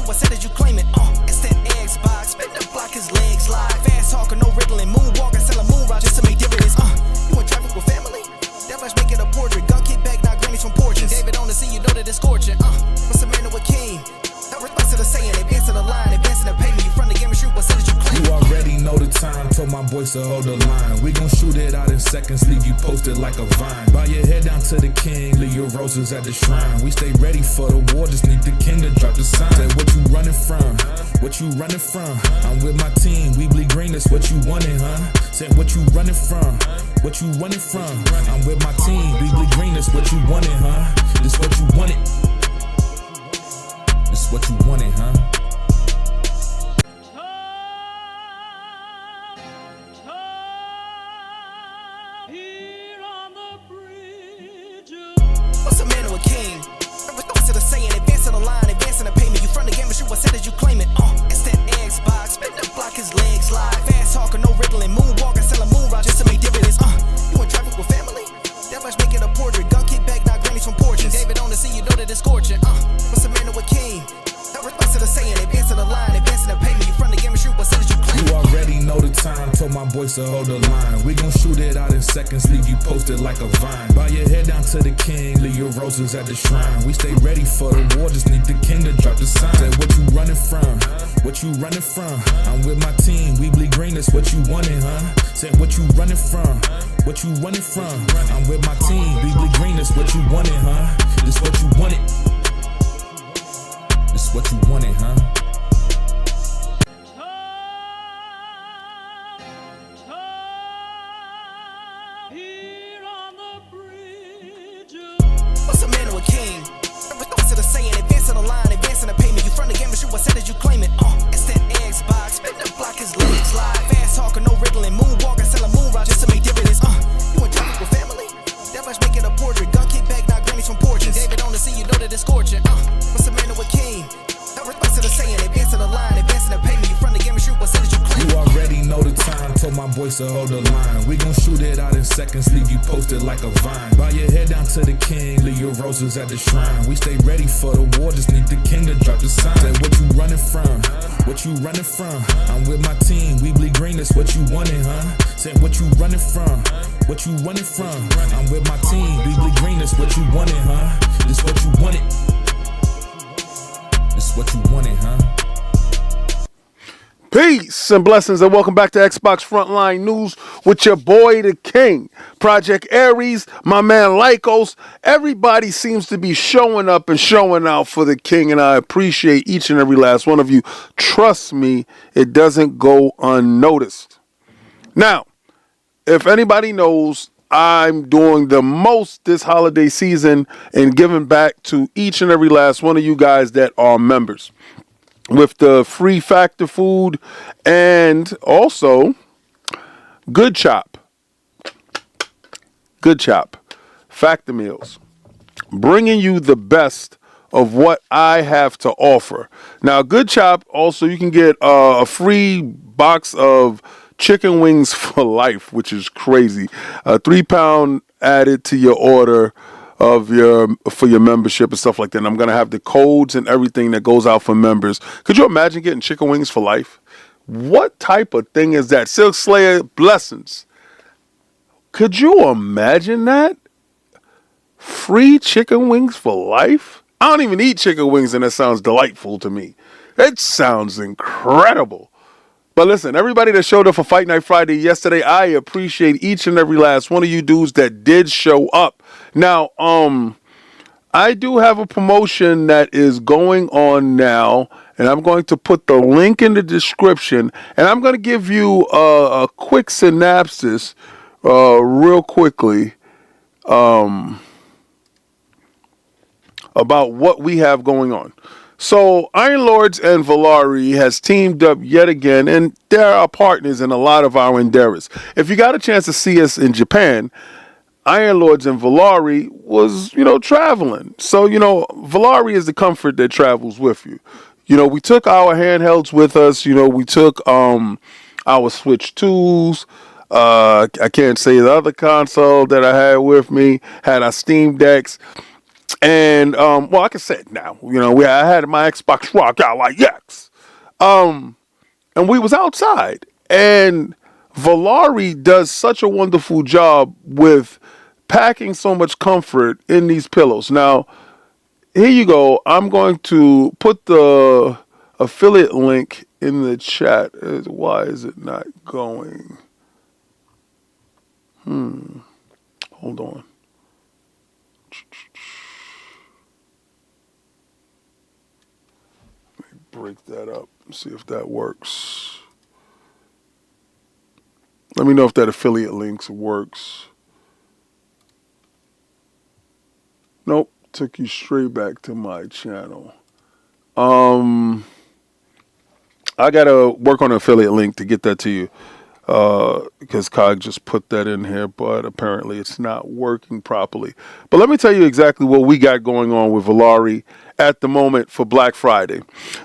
shoot, I said that you claim it. It's that Xbox, spin the block, his legs live. Fast talker, no riddling, moonwalking, selling moon rock just to make dividends. You in traffic with family? That flash making a portrait. Gun kick back, now grannies from porches. David on the sea, you know that it's scorching. What's the man with king? No response to the saying, advancing the line, advancing the payment. You from the game and shoot, I said that you claim it. You already know the time, told my boys to hold the line. We gon' shoot it out in seconds, leave you posted like a vine. Bow your head down to the king, leave your roses at the shrine. We stay ready for the war, just need the king to drop the sign. Say what you running from, what you running from? I'm with my team, we bleed green, that's what you wanted, huh? Said what you running from, what you running from? I'm with my team, we bleed green, that's what you wanted, huh? This what you wanted. This what you wanted, huh? What's a man or a king? Response to the saying, advancing the line, advancing the payment. You from the game and shoot, I said that you claim it. It's that Xbox, spin the block, his legs live. Fast talker, no riddling, moonwalking, selling moon rock just to make dividends. You in traffic with family? That flash making a portrait. Gun kick back, now grannies from porches. David on the sea, you know that it's scorching. What's a man or a king? Response to the saying, advancing the line, advancing the payment. You from the game and shoot, I said that you claim it. You already know the time, told my boys to hold the line. We gon' shoot it out in seconds, leave you posted like a vine. Bow your head down to the king, leave your roses at the shrine. We stay ready for the war, just need the king to drop the sign. Say what you running from, what you running from? I'm with my team, we bleed green, that's what you wanted, huh? Say what you running from, what you running from? I'm with my team, we bleed green, that's what you wanted, huh? This what you wanted. This what you wanted, huh? What's a man or a king? Response to the saying, advancing the line, advancing the payment. You from the game and shoot, I said that you claim it. It's that Xbox, spin the block, his legs live. Fast talker, no riddling, moonwalking, selling moon rock just to make dividends. You in traffic with family? That flash making a portrait. Gun kick back, now grannies from porches. David on the sea, you know that it's scorching. What's a man or a king? Response to the saying, advancing the line, advancing the payment. You from the game and shoot, I said that you claim it. You already know the time, told my boys to hold the line. We gon' shoot it out in seconds, leave you posted like a vine. Bow your head down to the king, leave your roses at the shrine. We stay ready for the war, just need the king to drop the sign. Say what you running from, what you running from? I'm with my team, we bleed green, that's what you wanted, huh? Say what you running from, what you running from? I'm with my team, we bleed green, that's what you wanted, huh? This what you wanted. This what you wanted, huh? Peace and blessings, and welcome back to Xbox Frontline News with your boy, the King. Project Aries, my man Lycos. Everybody seems to be showing up and showing out for the King, and I appreciate each and every last one of you. Trust me, it doesn't go unnoticed. Now, if anybody knows, I'm doing the most this holiday season and giving back to each and every last one of you guys that are members, with the free Factor food and also Good Chop. Good Chop. Factor meals. Bringing you the best of what I have to offer. Now, Good Chop, also you can get a free box of chicken wings for life, which is crazy. A 3-pound added to your order of for your membership and stuff like that. And I'm gonna have the codes and everything that goes out for members. Could you imagine getting chicken wings for life? What type of thing is that? Silk Slayer, blessings. Could you imagine that? Free chicken wings for life? I don't even eat chicken wings, and that sounds delightful to me. It sounds incredible. But listen, everybody that showed up for Fight Night Friday yesterday, I appreciate each and every last one of you dudes that did show up. Now, I do have a promotion that is going on now, and I'm going to put the link in the description, and I'm going to give you a quick synopsis real quickly about what we have going on. So Iron Lords and Valari has teamed up yet again, and they're our partners in a lot of our endeavors. If you got a chance to see us in Japan, Iron Lords and Valari was, traveling. So, Valari is the comfort that travels with you. We took our handhelds with us. We took our Switch 2s. I can't say the other console that I had with me, had our Steam Decks. And well, I can say it now. I had my Xbox rock out like yes. And we was outside, and Valari does such a wonderful job with packing so much comfort in these pillows. Now, here you go. I'm going to put the affiliate link in the chat. Why is it not going? Hold on. Let me break that up and see if that works. Let me know if that affiliate links works. Nope, took you straight back to my channel. I gotta work on an affiliate link to get that to you. Because Cog just put that in here, but apparently it's not working properly. But let me tell you exactly what we got going on with Valari at the moment for Black Friday.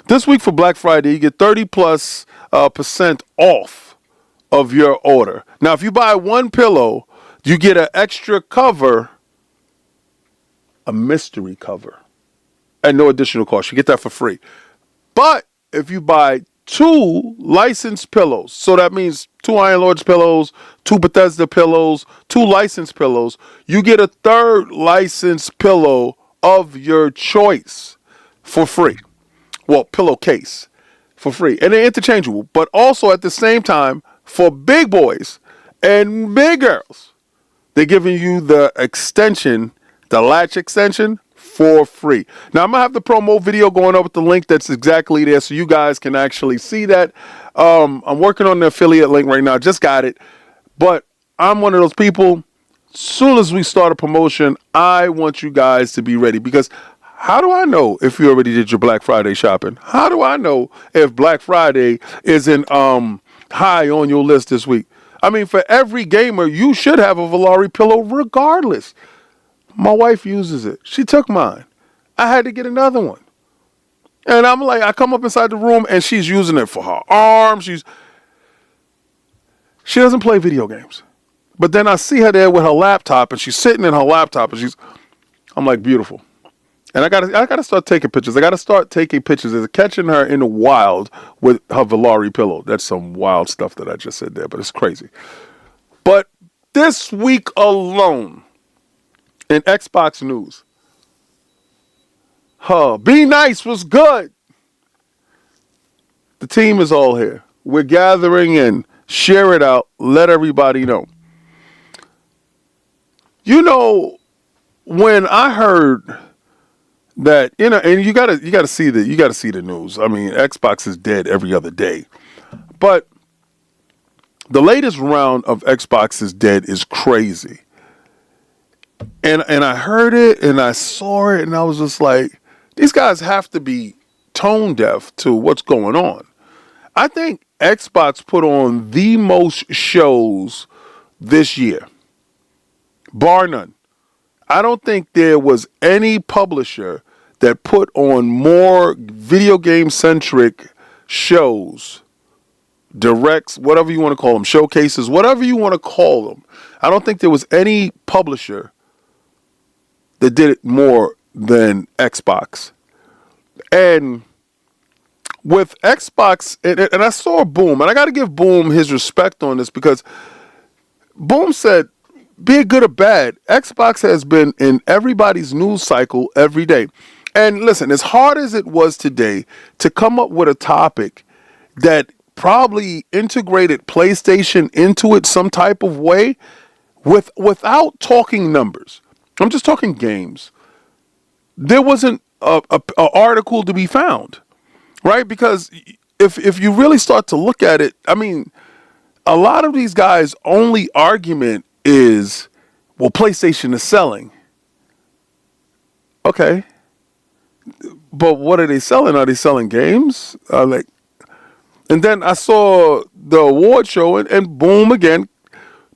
This week for Black Friday, you get 30+% off of your order. Now, if you buy one pillow, you get an extra cover, a mystery cover, at no additional cost. You get that for free. But if you buy 2 licensed pillows, so that means 2 Iron Lords pillows, 2 Bethesda pillows, 2 licensed pillows, you get a 3rd licensed pillow of your choice for free. Well, pillowcase for free. And they're interchangeable. But also at the same time, for big boys and big girls, they're giving you the extension, the latch extension, for free. Now, I'm going to have the promo video going up with the link that's exactly there so you guys can actually see that. I'm working on the affiliate link right now. Just got it. But I'm one of those people, soon as we start a promotion, I want you guys to be ready. Because how do I know if you already did your Black Friday shopping? How do I know if Black Friday isn't high on your list this week? I mean, for every gamer, you should have a Valari pillow regardless. My wife uses it. She took mine. I had to get another one. And I'm like, I come up inside the room and she's using it for her arms. She doesn't play video games. But then I see her there with her laptop and she's sitting in her laptop and I'm like, beautiful. And I gotta start taking pictures. I gotta start taking pictures of catching her in the wild with her Valari pillow. That's some wild stuff that I just said there, but it's crazy. But this week alone, in Xbox news, Be Nice was good. The team is all here. We're gathering in. Share it out. Let everybody know. When I heard that, and you gotta see the news. I mean, Xbox is dead every other day. But the latest round of Xbox is dead is crazy. And I heard it and I saw it and I was just like, these guys have to be tone deaf to what's going on. I think Xbox put on the most shows this year, bar none. I don't think there was any publisher that put on more video game centric shows, directs, whatever you want to call them, showcases, whatever you want to call them. I don't think there was any publisher that did it more than Xbox. And with Xbox, and I saw Boom, and I got to give Boom his respect on this because Boom said, be it good or bad, Xbox has been in everybody's news cycle every day. And listen, as hard as it was today to come up with a topic that probably integrated PlayStation into it some type of way without talking numbers. I'm just talking games. There wasn't a article to be found, right? Because if you really start to look at it, I mean, a lot of these guys' only argument is, well, PlayStation is selling. Okay. But what are they selling? Are they selling games? And then I saw the award show and Boom again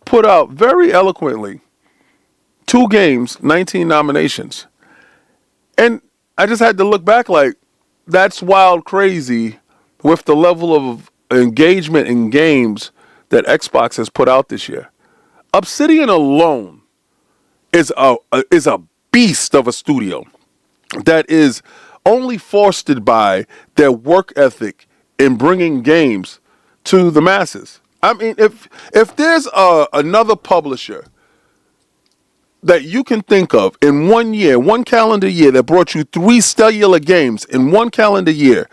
put out very eloquently 2 games, 19 nominations. And I just had to look back like, that's wild crazy with the level of engagement in games that Xbox has put out this year. Obsidian alone is a beast of a studio that is only fostered by their work ethic in bringing games to the masses. I mean, if there's another publisher that you can think of in 1 year, 1 calendar year, that brought you 3 cellular games in 1 calendar year,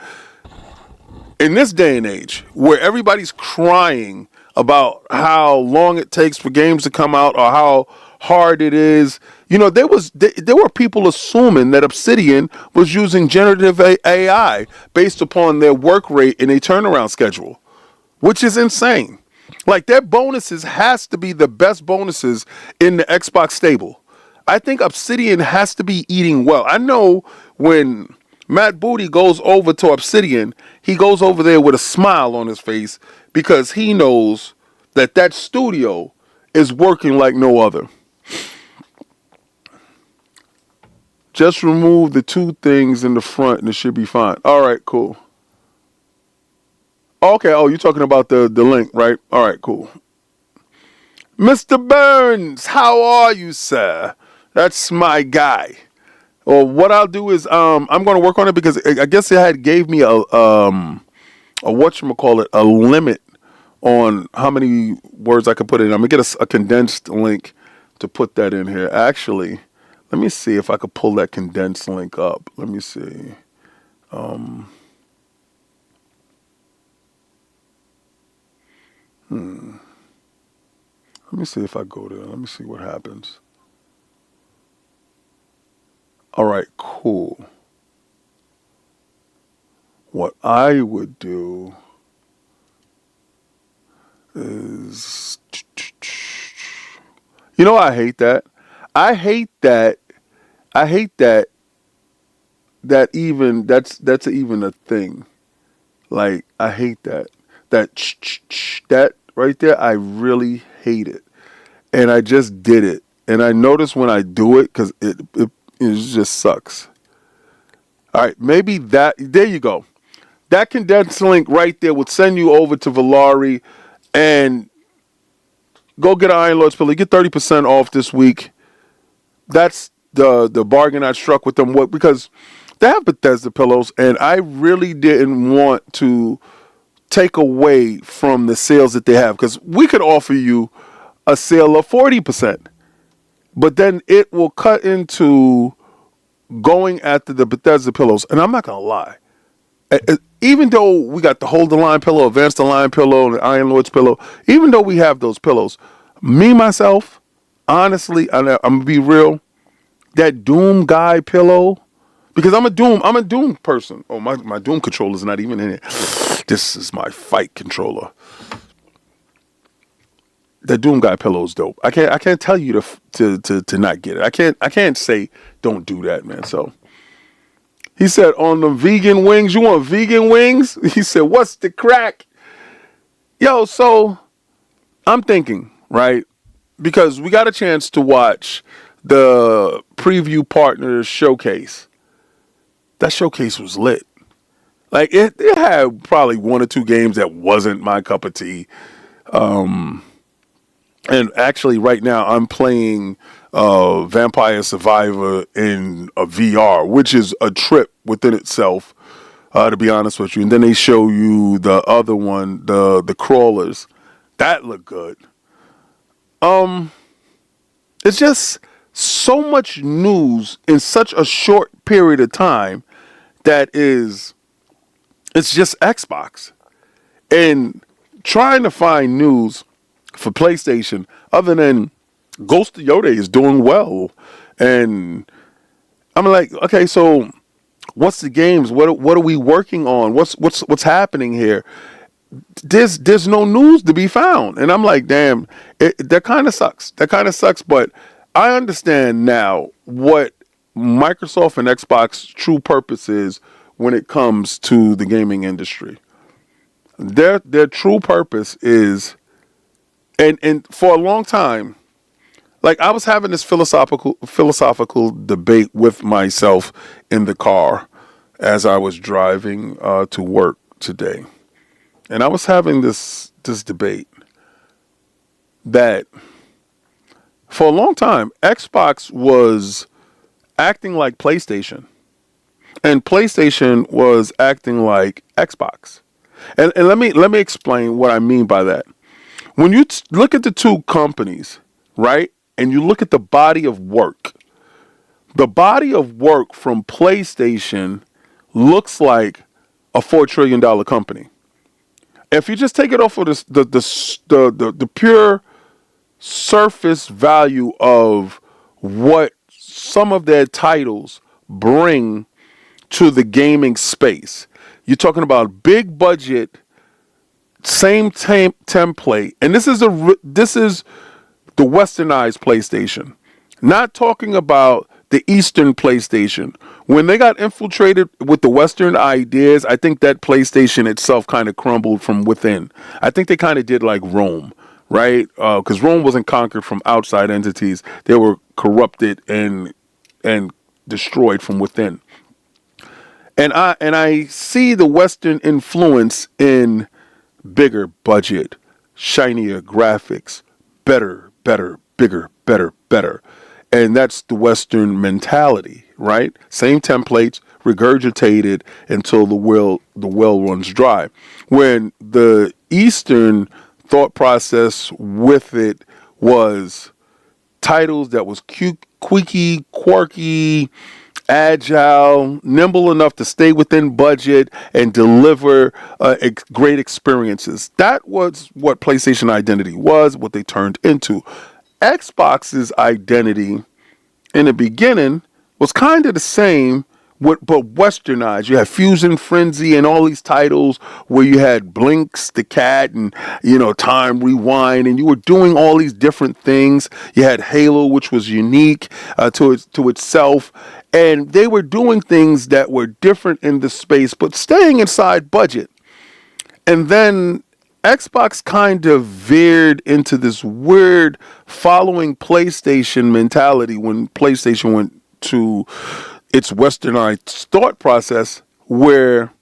in this day and age where everybody's crying about how long it takes for games to come out or how hard it is, there were people assuming that Obsidian was using generative AI based upon their work rate and a turnaround schedule, which is insane. Like, their bonuses has to be the best bonuses in the Xbox stable. I think Obsidian has to be eating well. I know when Matt Booty goes over to Obsidian, he goes over there with a smile on his face because he knows that that studio is working like no other. Just remove the 2 things in the front and it should be fine. All right, cool. Okay, you're talking about the link, right? All right, cool. Mr. Burns, how are you, sir? That's my guy. Well, what I'll do is I'm going to work on it because I guess it gave me a whatchamacallit, a limit on how many words I could put in. I'm going to get a condensed link to put that in here. Actually, let me see if I could pull that condensed link up. Let me see. Let me see if I go there. Let me see what happens. All right, cool. What I would do is, I hate that. I hate that. That even that's even a thing. Like, I hate that. That right there, I really hate it. And I just did it. And I notice when I do it, because it just sucks. All right, maybe there you go. That condensed link right there would send you over to Valari and go get an Iron Lord's pillow. You get 30% off this week. That's the bargain I struck with them. Because they have Bethesda pillows, and I really didn't want to take away from the sales that they have, because we could offer you a sale of 40%, but then it will cut into going after the Bethesda pillows. And I'm not gonna lie, even though we got the Hold the Line pillow, Advance the Line pillow, and the Iron Lord's pillow, even though we have those pillows, myself, honestly, I'm gonna be real, that Doom guy pillow, because I'm a Doom person. Oh, my Doom controller's not even in it. This is my fight controller. The Doom guy pillow is dope. I can't tell you to not get it. I can't say don't do that, man. So he said, on the vegan wings, you want vegan wings? He said, what's the crack? Yo, so I'm thinking, right? Because we got a chance to watch the Preview Partners showcase. That showcase was lit. Like, it had probably 1 or 2 games that wasn't my cup of tea. And actually, right now, I'm playing Vampire Survivor in a VR, which is a trip within itself, to be honest with you. And then they show you the other one, the crawlers. That looked good. It's just so much news in such a short period of time that it's just Xbox. And trying to find news for PlayStation other than Ghost of Yoda is doing well. And I'm like, okay, so what's the games? What are we working on? What's happening here? There's no news to be found. And I'm like, damn, that kind of sucks. But I understand now what Microsoft and Xbox's true purpose is when it comes to the gaming industry. Their true purpose is, and for a long time, like, I was having this philosophical debate with myself in the car as I was driving to work today. And I was having this debate that for a long time, Xbox was acting like PlayStation, and PlayStation was acting like Xbox. And let me explain what I mean by that. When you look at the two companies, right, and you look at the body of work, the body of work from PlayStation looks like a $4 trillion company. If you just take it off of the pure surface value of what some of their titles bring to the gaming space, you're talking about big budget, same template, and this is the westernized PlayStation. Not talking about the Eastern PlayStation. When they got infiltrated with the Western ideas, I think that PlayStation itself kind of crumbled from within. I think they kind of did like Rome, right? Because Rome wasn't conquered from outside entities; they were corrupted and destroyed from within. And I see the Western influence in bigger budget, shinier graphics, better, bigger, better. And that's the Western mentality, right? Same templates, regurgitated until the well runs dry. When the Eastern thought process with it was titles that was cute, quirky, agile, nimble enough to stay within budget and deliver great experiences. That was what PlayStation identity was, what they turned into. Xbox's identity in the beginning was kind of the same, but westernized. You had Fusion Frenzy and all these titles where you had Blinks the Cat and, Time Rewind, and you were doing all these different things. You had Halo, which was unique to itself, and they were doing things that were different in the space, but staying inside budget. And then Xbox kind of veered into this weird following PlayStation mentality when PlayStation went to its westernized thought process where,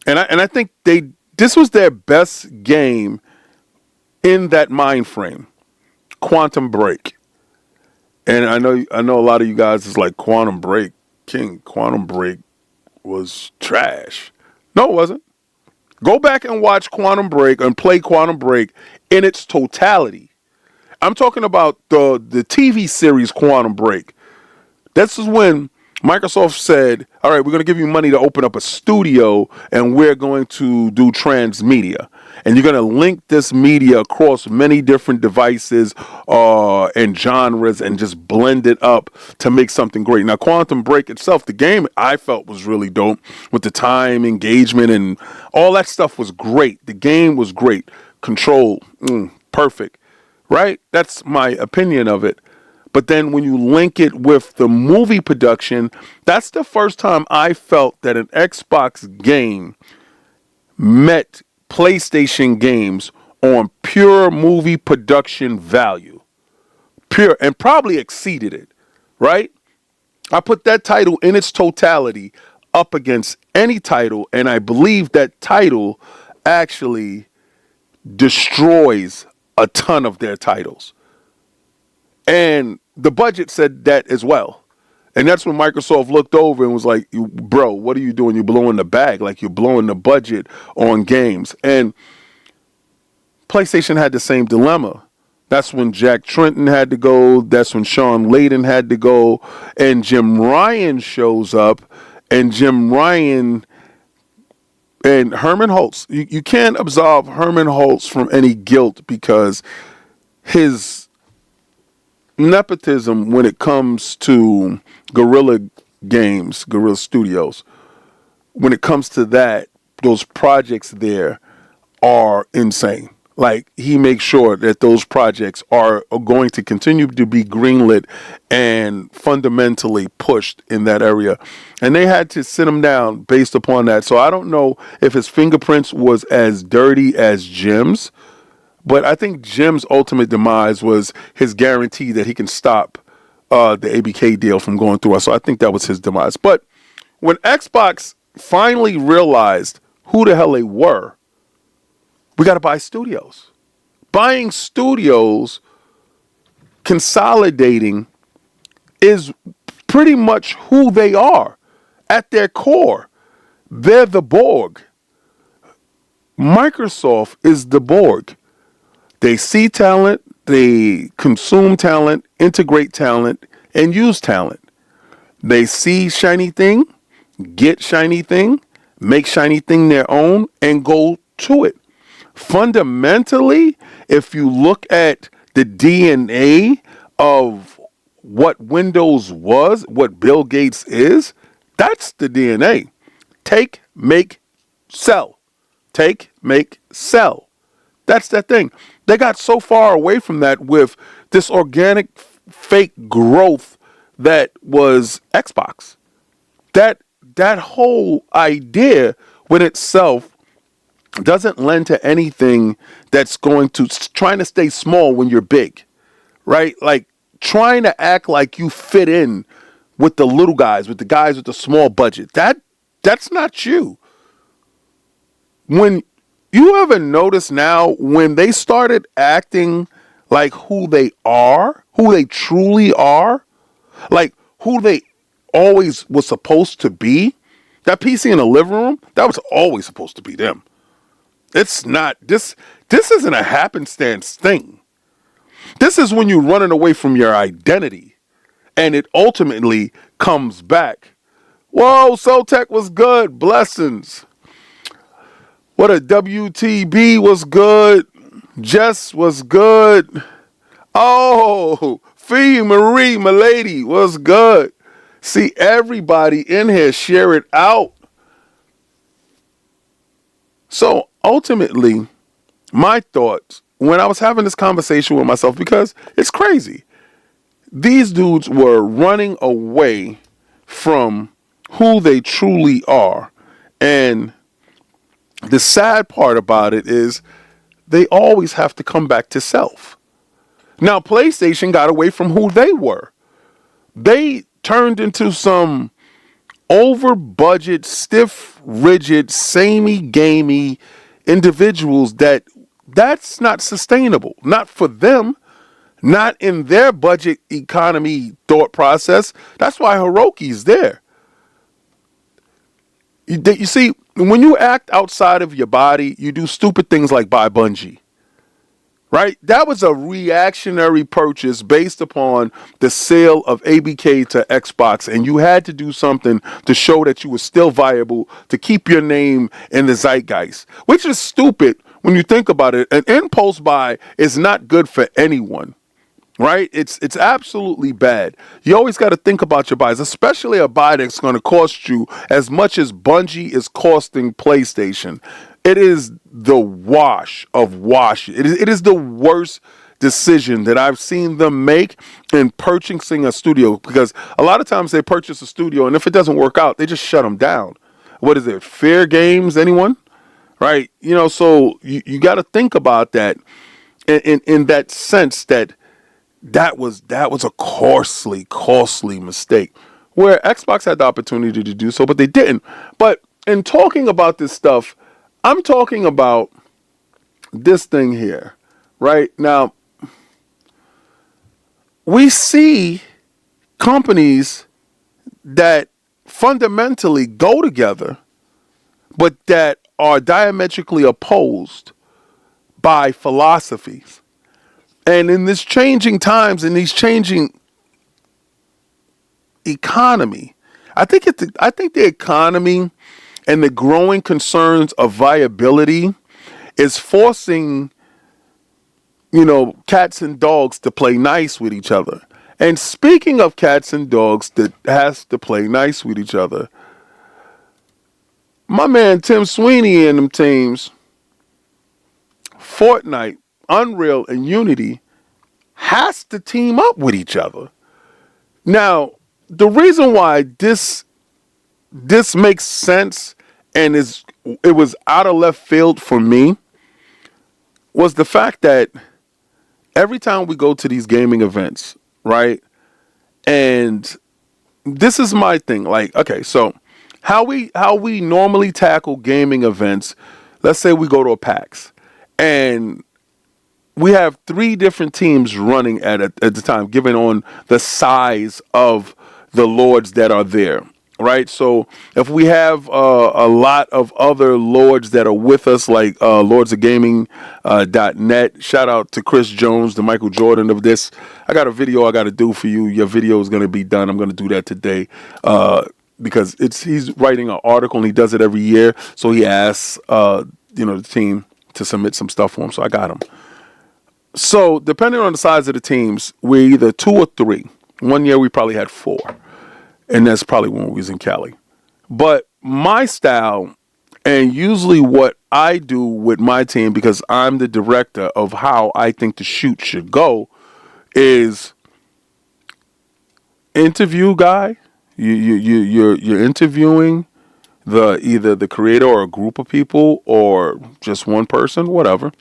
and I think this was their best game in that mind frame, Quantum Break. And I know a lot of you guys is like Quantum Break, King. Quantum Break was trash. No, it wasn't. Go back and watch Quantum Break and play Quantum Break in its totality. I'm talking about the TV series Quantum Break. This is when Microsoft said, all right, we're going to give you money to open up a studio and we're going to do transmedia. And you're going to link this media across many different devices and genres and just blend it up to make something great. Now, Quantum Break itself, the game I felt was really dope with the time, engagement, and all that stuff was great. The game was great. Control, perfect, right? That's my opinion of it. But then when you link it with the movie production, that's the first time I felt that an Xbox game met PlayStation games on pure movie production value. Pure, and probably exceeded it, right? I put that title in its totality up against any title, and I believe that title actually destroys a ton of their titles. And the budget said that as well. And that's when Microsoft looked over and was like, bro, what are you doing? You're blowing the bag. Like, you're blowing the budget on games. And PlayStation had the same dilemma. That's when Jack Tretton had to go. That's when Sean Layden had to go. And Jim Ryan shows up. And Jim Ryan and Herman Holtz. You can't absolve Herman Holtz from any guilt because his nepotism when it comes to Guerrilla Games, Guerrilla Studios, when it comes to that, those projects there are insane. Like, he makes sure that those projects are going to continue to be greenlit and fundamentally pushed in that area. And they had to sit him down based upon that. So I don't know if his fingerprints was as dirty as Jim's, but I think Jim's ultimate demise was his guarantee that he can stop the ABK deal from going through us. So I think that was his demise. But when Xbox finally realized who the hell they were, we got to buy studios. Buying studios, consolidating is pretty much who they are at their core. They're the Borg. Microsoft is the Borg. They see talent, they consume talent, integrate talent, and use talent. They see shiny thing, get shiny thing, make shiny thing their own, and go to it. Fundamentally, if you look at the DNA of what Windows was, what Bill Gates is, that's the DNA. Take, make, sell. Take, make, sell. That's that thing. They got so far away from that with this organic fake growth that was Xbox. That whole idea with itself doesn't lend to anything that's going to trying to stay small when you're big, right? Like trying to act like you fit in with the little guys, with the guys with the small budget. That's not you. When you ever notice now when they started acting like who they are, who they truly are, like who they always was supposed to be, that PC in the living room, that was always supposed to be them. It's not, this isn't a happenstance thing. This is when you're running away from your identity and it ultimately comes back. Whoa, Soltech was good. Blessings. What a WTB was good. Jess was good. Oh, Fee Marie, my lady, was good. See, everybody in here share it out. So ultimately, my thoughts when I was having this conversation with myself, because it's crazy. These dudes were running away from who they truly are. And the sad part about it is they always have to come back to self. Now, PlayStation got away from who they were. They turned into some over budget, stiff, rigid, samey, gamey individuals that's not sustainable. Not for them, not in their budget economy thought process. That's why Hiroki's there. You see, when you act outside of your body, you do stupid things like buy Bungie. Right? That was a reactionary purchase based upon the sale of ABK to Xbox, and you had to do something to show that you were still viable, to keep your name in the zeitgeist, which is stupid when you think about it. An impulse buy is not good for anyone. Right? It's absolutely bad. You always got to think about your buys, especially a buy that's going to cost you as much as Bungie is costing PlayStation. It is the wash of wash. It is the worst decision that I've seen them make in purchasing a studio, because a lot of times they purchase a studio and if it doesn't work out, they just shut them down. What is it? Fair games? Anyone? Right? You know, so you got to think about that in that sense that was a costly mistake where Xbox had the opportunity to do so, but they didn't. But in talking about this stuff, I'm talking about this thing here, right? Now, we see companies that fundamentally go together, but that are diametrically opposed by philosophies. And in this changing times, in these changing economy, I think the economy and the growing concerns of viability is forcing, cats and dogs to play nice with each other. And speaking of cats and dogs that has to play nice with each other, my man Tim Sweeney and them teams, Fortnite, Unreal, and Unity has to team up with each other. Now, the reason why this makes sense and it was out of left field for me was the fact that every time we go to these gaming events, right? And this is my thing. Like, okay, so how we normally tackle gaming events, let's say we go to a PAX and we have 3 different teams running at the time, given on the size of the lords that are there. Right, so if we have a lot of other lords that are with us, like Lords of Gaming .net, shout out to Chris Jones, the Michael Jordan of this. I got a video I got to do for you. Your video is going to be done. I'm going to do that today because he's writing an article and he does it every year. So he asks the team to submit some stuff for him. So I got him. So depending on the size of the teams, we're either 2 or 3. One year we probably had 4. And that's probably when we was in Cali. But my style, and usually what I do with my team, because I'm the director of how I think the shoot should go, is interview guy. You're interviewing either the creator or a group of people or just one person, whatever.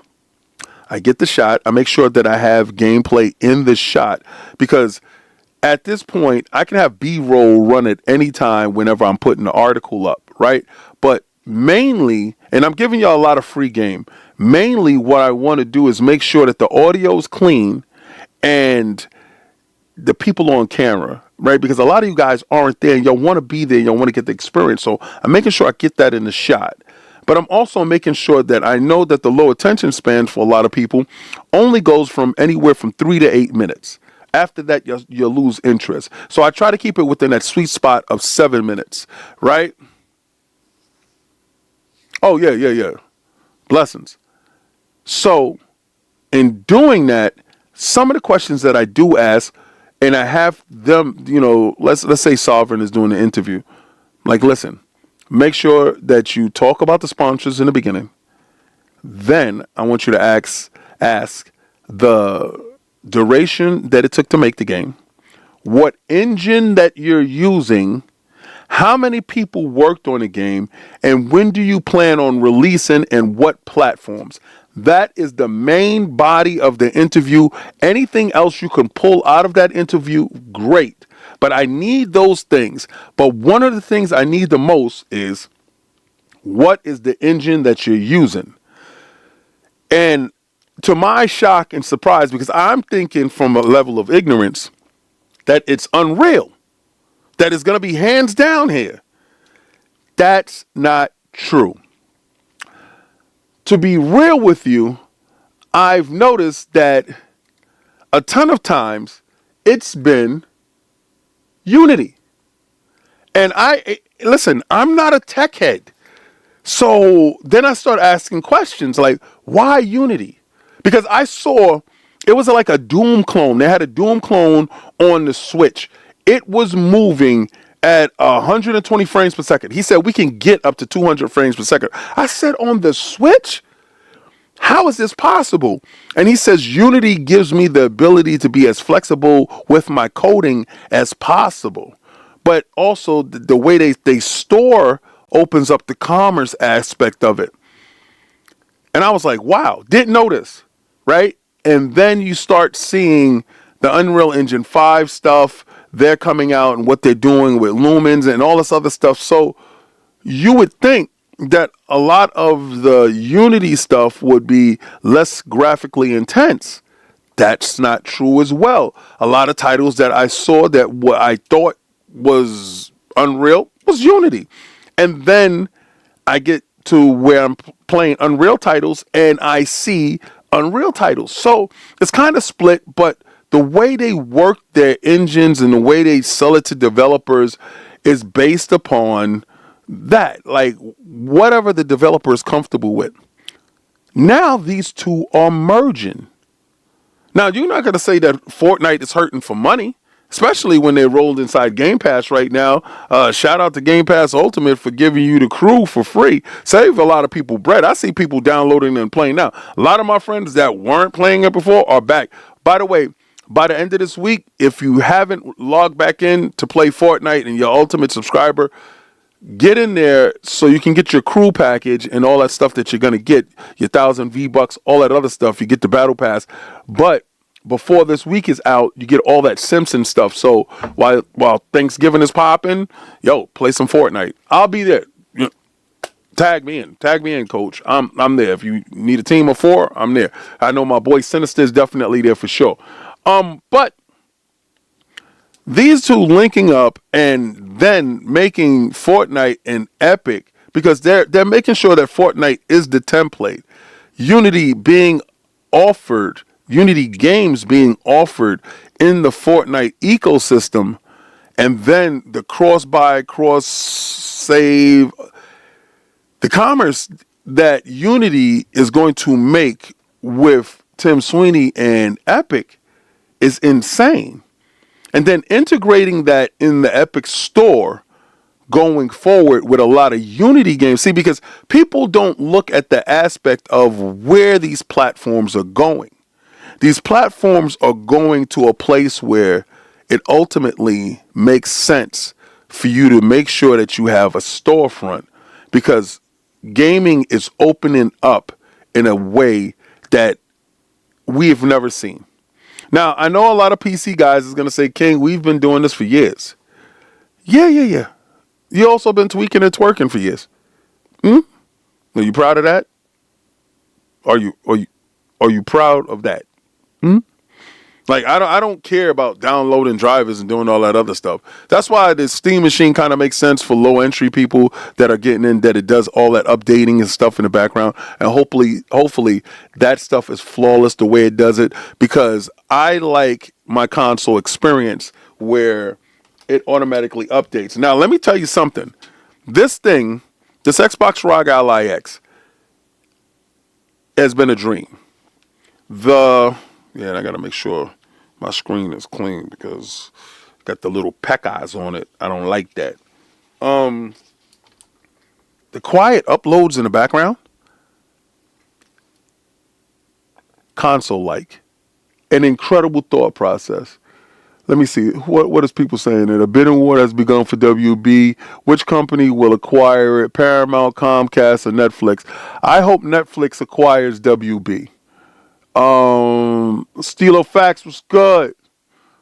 I get the shot. I make sure that I have gameplay in the shot because at this point, I can have B-roll run at any time whenever I'm putting the article up, right? But mainly, and I'm giving y'all a lot of free game, mainly what I want to do is make sure that the audio is clean and the people on camera, right? Because a lot of you guys aren't there and y'all want to be there, y'all want to get the experience. So I'm making sure I get that in the shot. But I'm also making sure that I know that the low attention span for a lot of people only goes from anywhere from 3 to 8 minutes. After that, you'll lose interest. So I try to keep it within that sweet spot of 7 minutes, right? Oh, yeah. Blessings. So in doing that, some of the questions that I do ask, and I have them, let's say Sovereign is doing the interview. Like, listen, make sure that you talk about the sponsors in the beginning. Then I want you to ask the duration that it took to make the game, what engine that you're using, how many people worked on the game, and when do you plan on releasing and what platforms. That is the main body of the interview. Anything else you can pull out of that interview, great. But I need those things. But one of the things I need the most is what is the engine that you're using? And to my shock and surprise, because I'm thinking from a level of ignorance that it's Unreal, that it's going to be hands down here. That's not true. To be real with you, I've noticed that a ton of times it's been Unity. And I'm not a tech head. So then I start asking questions like, why Unity? Because I saw it was like a Doom clone. They had a Doom clone on the Switch. It was moving at 120 frames per second. He said we can get up to 200 frames per second. I said, on the Switch? How is this possible? And he says Unity gives me the ability to be as flexible with my coding as possible. But also the way they store opens up the commerce aspect of it. And I was like, wow, didn't know this, right? And then you start seeing the Unreal Engine 5 stuff, they're coming out and what they're doing with lumens and all this other stuff. So you would think that a lot of the Unity stuff would be less graphically intense. That's not true as well. A lot of titles that I saw that what I thought was Unreal was Unity. And then I get to where I'm playing Unreal titles and I see Unreal titles. So it's kind of split, but the way they work their engines and the way they sell it to developers is based upon that, like whatever the developer is comfortable with. Now these two are merging. Now you're not going to say that Fortnite is hurting for money, especially when they're rolled inside Game Pass right now. Shout out to Game Pass Ultimate for giving you the crew for free. Save a lot of people bread. I see people downloading and playing now. A lot of my friends that weren't playing it before are back. By the way, by the end of this week, if you haven't logged back in to play Fortnite and your Ultimate subscriber, get in there so you can get your crew package and all that stuff that you're going to get, your 1,000 V-Bucks, all that other stuff. You get the battle pass. But before this week is out, you get all that Simpson stuff. So while Thanksgiving is popping, play some Fortnite. I'll be there. Tag me in, coach. I'm there. If you need a team of 4, I'm there. I know my boy Sinister is definitely there for sure. But These two linking up and then making Fortnite an epic, because they're making sure that Fortnite is the template. Unity being offered, Unity games being offered in the Fortnite ecosystem, and then the cross-buy, cross-save, the commerce that Unity is going to make with Tim Sweeney and Epic is insane. And then integrating that in the Epic store going forward with a lot of Unity games. See, because people don't look at the aspect of where these platforms are going. These platforms are going to a place where it ultimately makes sense for you to make sure that you have a storefront, because gaming is opening up in a way that we've never seen. Now, I know a lot of PC guys is going to say, King, we've been doing this for years. Yeah. You also been tweaking and twerking for years. Are you proud of that? Are you proud of that? Like, I don't care about downloading drivers and doing all that other stuff. That's why the Steam machine kind of makes sense for low entry people that are getting in, that it does all that updating and stuff in the background. And hopefully that stuff is flawless the way it does it, because I like my console experience where it automatically updates. Now, let me tell you something. This Xbox ROG Ally X has been a dream. And I got to make sure my screen is clean because got the little peck eyes on it. I don't like that. The quiet uploads in the background, console-like, an incredible thought process. Let me see. What is people saying? A bidding war has begun for WB. Which company will acquire it? Paramount, Comcast, or Netflix? I hope Netflix acquires WB. Stilo Facts was good.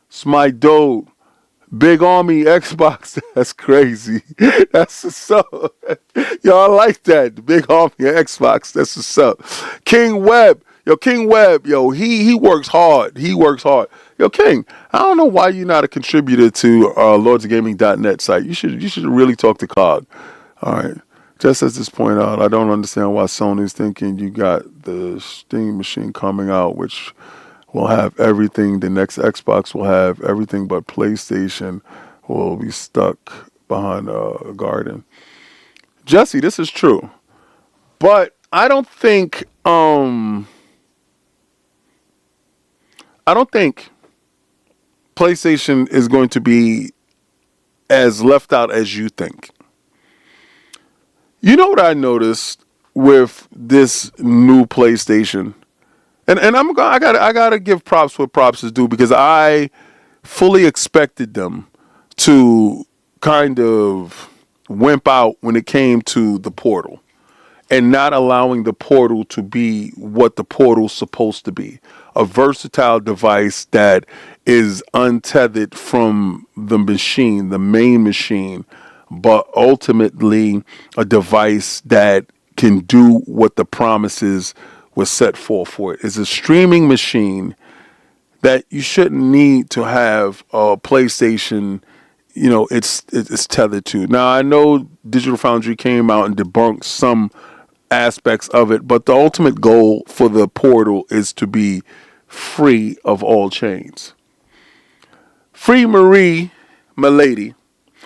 It's my dude. Big Army Xbox. That's crazy. That's what's up. Y'all like that. The Big Army Xbox. That's what's up. King Webb. King Webb, he works hard. He works hard. King, I don't know why you're not a contributor to lordsofgaming.net site. You should really talk to COG. All right. Just as this point out, I don't understand why Sony's thinking you got the Steam machine coming out, which will have everything. The next Xbox will have everything, but PlayStation will be stuck behind a garden. Jesse, this is true. But I don't think PlayStation is going to be as left out as you think. You know what I noticed with this new PlayStation, and I gotta give props where props is due, because I fully expected them to kind of wimp out when it came to the Portal, and not allowing the Portal to be what the Portal's supposed to be. A versatile device that is untethered from the machine, the main machine, but ultimately a device that can do what the promises was set forth for it. It's a streaming machine that you shouldn't need to have a PlayStation, it's tethered to. Now, I know Digital Foundry came out and debunked some aspects of it, but the ultimate goal for the Portal is to be free of all chains. Free Marie, my lady,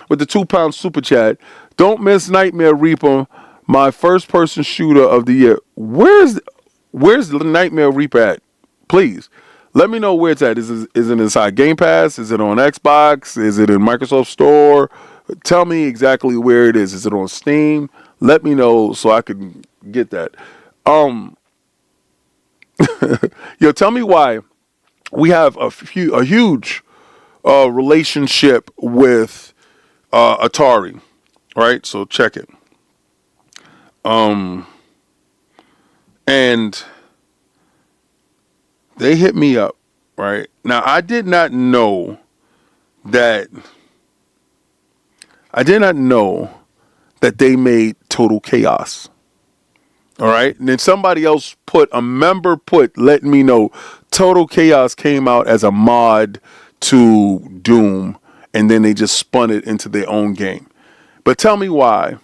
with the £2 super chat. Don't miss Nightmare Reaper, my first person shooter of the year. Where's the Nightmare Reaper at? Please let me know where it's at. Is it inside Game Pass? Is it on Xbox? Is it in Microsoft Store? Tell me exactly where it is. Is it on Steam? Let me know so I can get that. Tell me why we have a huge relationship with Atari, right? So check it. And they hit me up, right? Now, I did not know that they made Total Chaos. All right. And then somebody else letting me know Total Chaos came out as a mod to Doom. and then they just spun it into their own game. But tell me why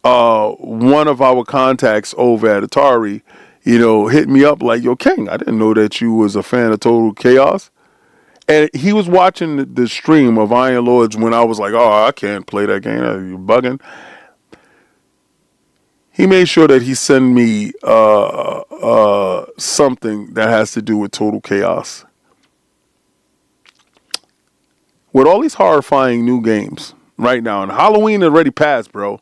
one of our contacts over at Atari, hit me up like, yo, King, I didn't know that you was a fan of Total Chaos. And he was watching the stream of Iron Lords when I was like, oh, I can't play that game. You're bugging. He made sure that he sent me something that has to do with Total Chaos. With all these horrifying new games right now, and Halloween already passed, bro,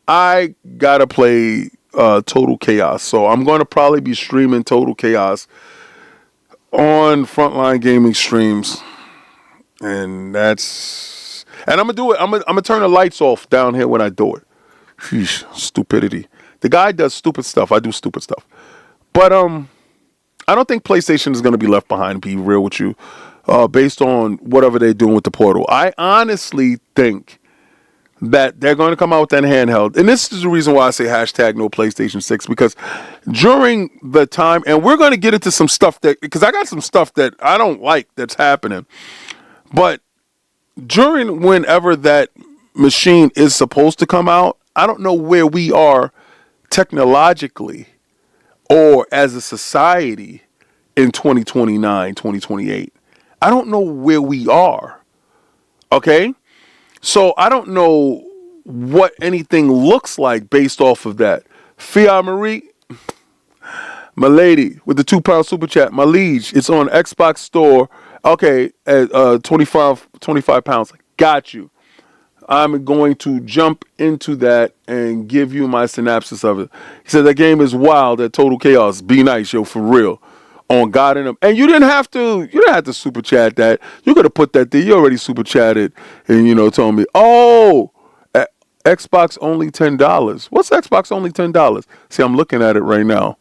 I gotta play Total Chaos. So I'm going to probably be streaming Total Chaos on Frontline Gaming streams, and I'm gonna do it. I'm gonna turn the lights off down here when I do it. Sheesh, stupidity. The guy does stupid stuff. I do stupid stuff, but I don't think PlayStation is gonna be left behind. To be real with you, based on whatever they're doing with the Portal, I honestly think that they're going to come out with that handheld. And this is the reason why I say hashtag no PlayStation 6, because during the time, and we're going to get into some stuff because I got some stuff that I don't like that's happening, but during whenever that machine is supposed to come out, I don't know where we are technologically or as a society in 2029, 2028. I don't know where we are. Okay? So I don't know what anything looks like based off of that. Fia Marie, my lady, with the £2 super chat, my liege, it's on Xbox Store. Okay, at 25 pounds. Got you. I'm going to jump into that and give you my synopsis of it. He said that game is wild at Total Chaos. Be nice, yo, for real. On God in them. And you didn't have to super chat that. You could have put that there. You already super chatted and told me, oh, Xbox only $10. What's Xbox only $10? See, I'm looking at it right now.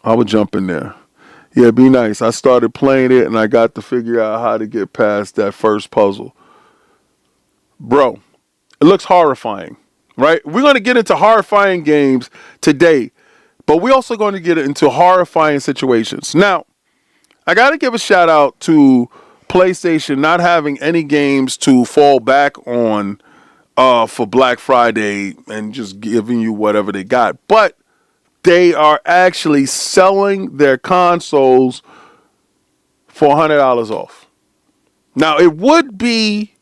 I would jump in there. Yeah, be nice. I started playing it and I got to figure out how to get past that first puzzle. Bro, it looks horrifying, right? We're going to get into horrifying games today. But we're also going to get into horrifying situations. Now, I got to give a shout out to PlayStation not having any games to fall back on for Black Friday and just giving you whatever they got. But they are actually selling their consoles for $100 off. Now, it would be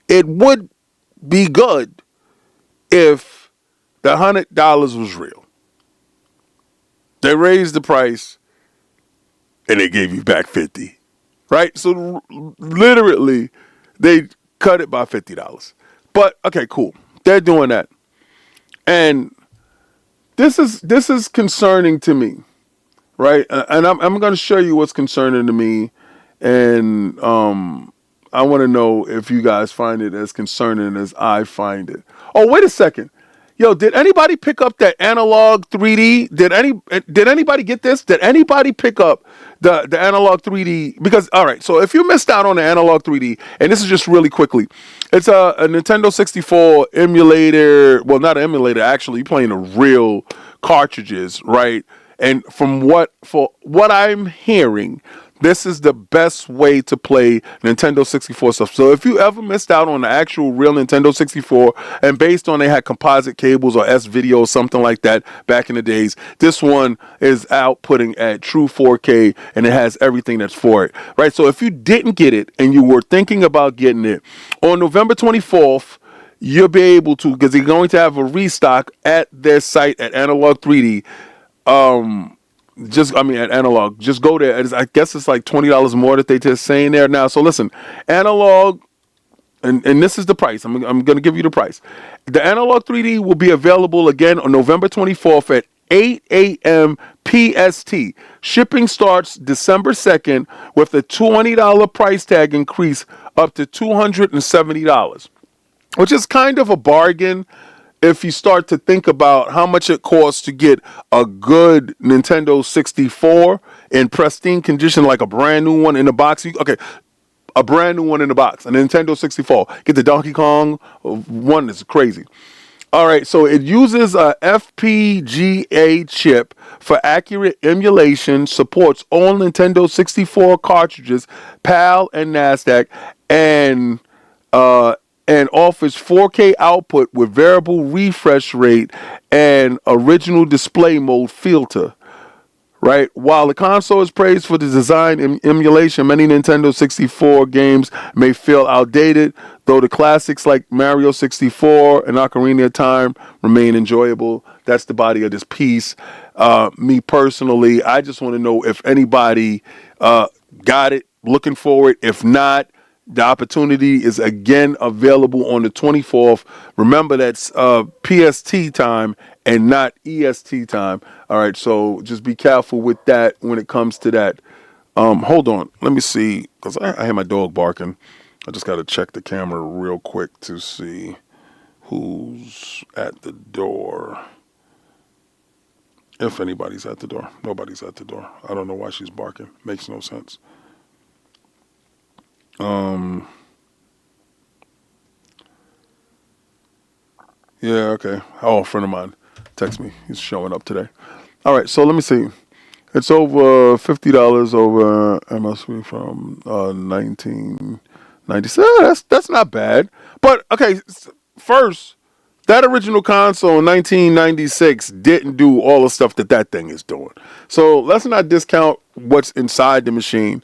good if the $100 was real. They raised the price and they gave you back $50, right? So literally they cut it by $50. But okay, cool. They're doing that. And this is concerning to me, right? And I'm going to show you what's concerning to me, and I want to know if you guys find it as concerning as I find it. Oh, wait a second. Yo, did anybody pick up that analog 3D? Did anybody get this? Did anybody pick up the analog 3D? Because, all right, so if you missed out on the analog 3D, and this is just really quickly, it's a Nintendo 64 emulator. Well, not an emulator, actually. You're playing the real cartridges, right? And for what I'm hearing, this is the best way to play Nintendo 64 stuff. So if you ever missed out on the actual real Nintendo 64, and based on they had composite cables or S-video or something like that back in the days, this one is outputting at true 4K, and it has everything that's for it, right? So if you didn't get it and you were thinking about getting it, on November 24th, you'll be able to, because they're going to have a restock at their site at Analog 3D. At Analog, just go there. I guess it's like $20 more that they just saying there now. So listen, Analog, and this is the price. I'm going to give you the price. The Analog 3D will be available again on November 24th at 8 a.m. PST. Shipping starts December 2nd with a $20 price tag increase up to $270, which is kind of a bargain if you start to think about how much it costs to get a good Nintendo 64 in pristine condition, like a brand new one in the box. A brand new one in the box, a Nintendo 64. Get the Donkey Kong one, is crazy. All right, so it uses a FPGA chip for accurate emulation, supports all Nintendo 64 cartridges, PAL and NASDAQ, and and offers 4K output with variable refresh rate and original display mode filter. Right? While the console is praised for the design and emulation, many Nintendo 64 games may feel outdated, though the classics like Mario 64 and Ocarina of Time remain enjoyable. That's the body of this piece. Me personally, I just want to know if anybody got it, looking for it. If not, the opportunity is again available on the 24th. Remember, that's PST time and not EST time. All right, so just be careful with that when it comes to that. Hold on, let me see, because I hear my dog barking. I just got to check the camera real quick to see who's at the door. If anybody's at the door. Nobody's at the door. I don't know why she's barking. Makes no sense. Yeah, okay. Oh, a friend of mine text me. He's showing up today. All right, so let me see. It's over $50 over MSRP from 1996. That's not bad. But okay, first, that original console in 1996 didn't do all the stuff that thing is doing. So let's not discount what's inside the machine.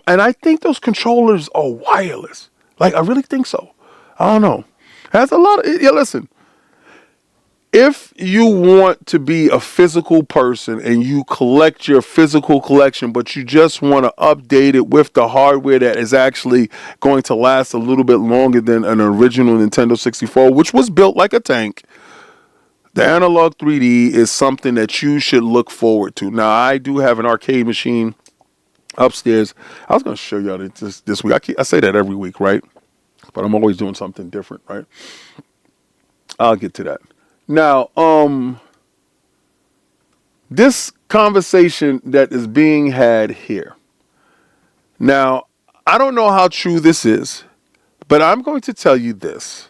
And I think those controllers are wireless. Like, I really think so. I don't know. Has a lot of, yeah, listen. If you want to be a physical person and you collect your physical collection, but you just want to update it with the hardware that is actually going to last a little bit longer than an original Nintendo 64, which was built like a tank, the Analog 3D is something that you should look forward to. Now, I do have an arcade machine upstairs. I was going to show y'all this week. I say that every week, right? But I'm always doing something different, right? I'll get to that. Now, this conversation that is being had here. Now, I don't know how true this is, but I'm going to tell you this.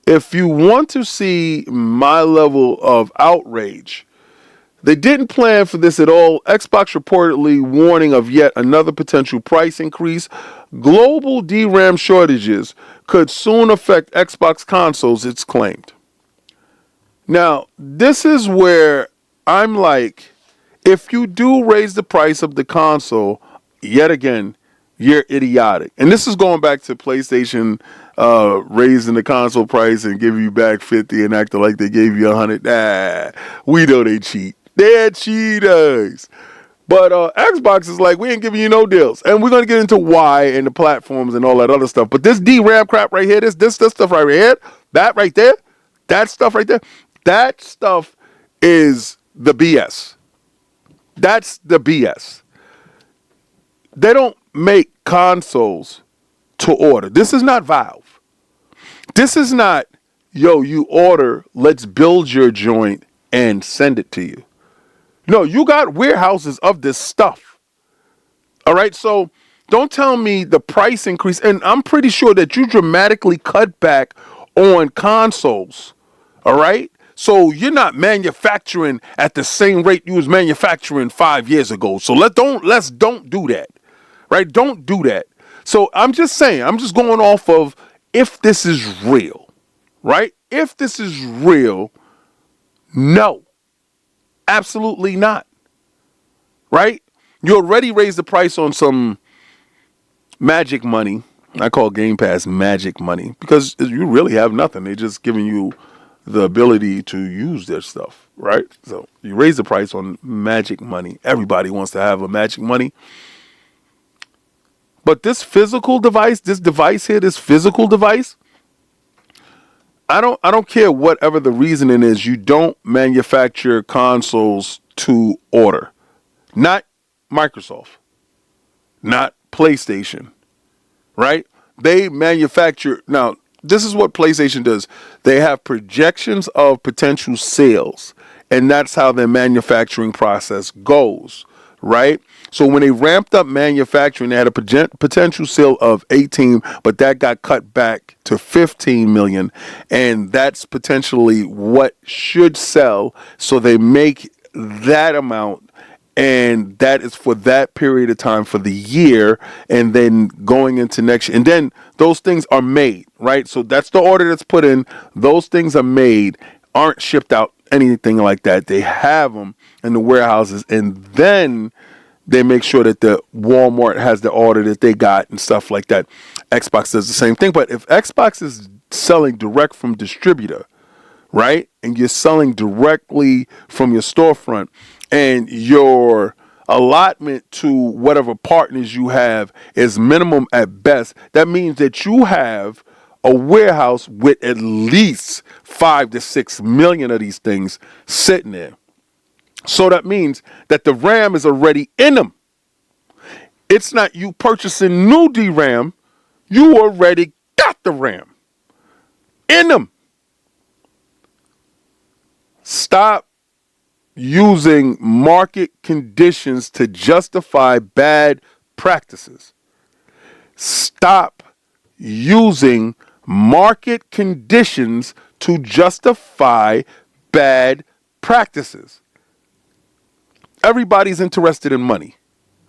If you want to see my level of outrage, they didn't plan for this at all. Xbox reportedly warning of yet another potential price increase. Global DRAM shortages could soon affect Xbox consoles, it's claimed. Now, this is where I'm like, if you do raise the price of the console, yet again, you're idiotic. And this is going back to PlayStation raising the console price and giving you back 50 and acting like they gave you 100. We know they cheat. They're cheaters. But Xbox is like, we ain't giving you no deals. And we're going to get into why and the platforms and all that other stuff. But this DRAM crap right here, this stuff right here, that right there, that stuff right there, that stuff is the BS. That's the BS. They don't make consoles to order. This is not Valve. This is not, yo, you order, let's build your joint and send it to you. No, you got warehouses of this stuff. All right, so don't tell me the price increase. And I'm pretty sure that you dramatically cut back on consoles. All right? So you're not manufacturing at the same rate you was manufacturing 5 years ago. So let's don't do that. Right? Don't do that. So I'm just saying, I'm just going off of if this is real. Right? If this is real, no. Absolutely not. Right? You already raised the price on some magic money. I call Game Pass magic money because you really have nothing. They're just giving you the ability to use their stuff, right? So you raise the price on magic money. Everybody wants to have a magic money. But this physical device, this physical device, I don't care whatever the reasoning is. You don't manufacture consoles to order. Not Microsoft. Not PlayStation. Right? They manufacture. Now, this is what PlayStation does. They have projections of potential sales, and that's how their manufacturing process goes, right? So when they ramped up manufacturing, they had a potential sale of 18, but that got cut back to 15 million, and that's potentially what should sell. So they make that amount, and that is for that period of time for the year, and then going into next year, and then those things are made, right? So that's the order that's put in. Those things are made, aren't shipped out, anything like that. They have them in the warehouses, and then they make sure that the Walmart has the order that they got and stuff like that. Xbox does the same thing. But if Xbox is selling direct from distributor, right, and you're selling directly from your storefront, and your allotment to whatever partners you have is minimum at best, that means that you have a warehouse with at least 5 to 6 million of these things sitting there. So that means that the RAM is already in them. It's not you purchasing new DRAM. You already got the RAM in them. Stop using market conditions to justify bad practices. Stop using market conditions to justify bad practices. Everybody's interested in money,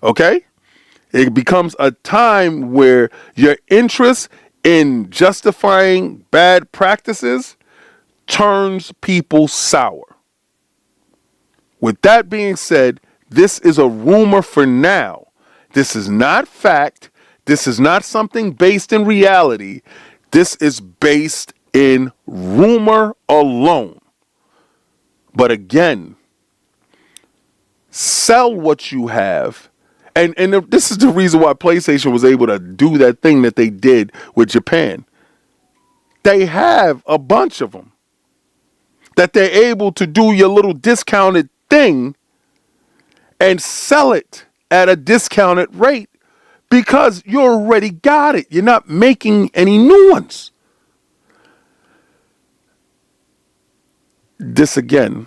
okay? It becomes a time where your interest in justifying bad practices turns people sour. With that being said, this is a rumor for now. This is not fact. This is not something based in reality. This is based in rumor alone. But again, sell what you have. And this is the reason why PlayStation was able to do that thing that they did with Japan. They have a bunch of them that they're able to do your little discounted thing and sell it at a discounted rate because you already got it. You're not making any new ones. This again,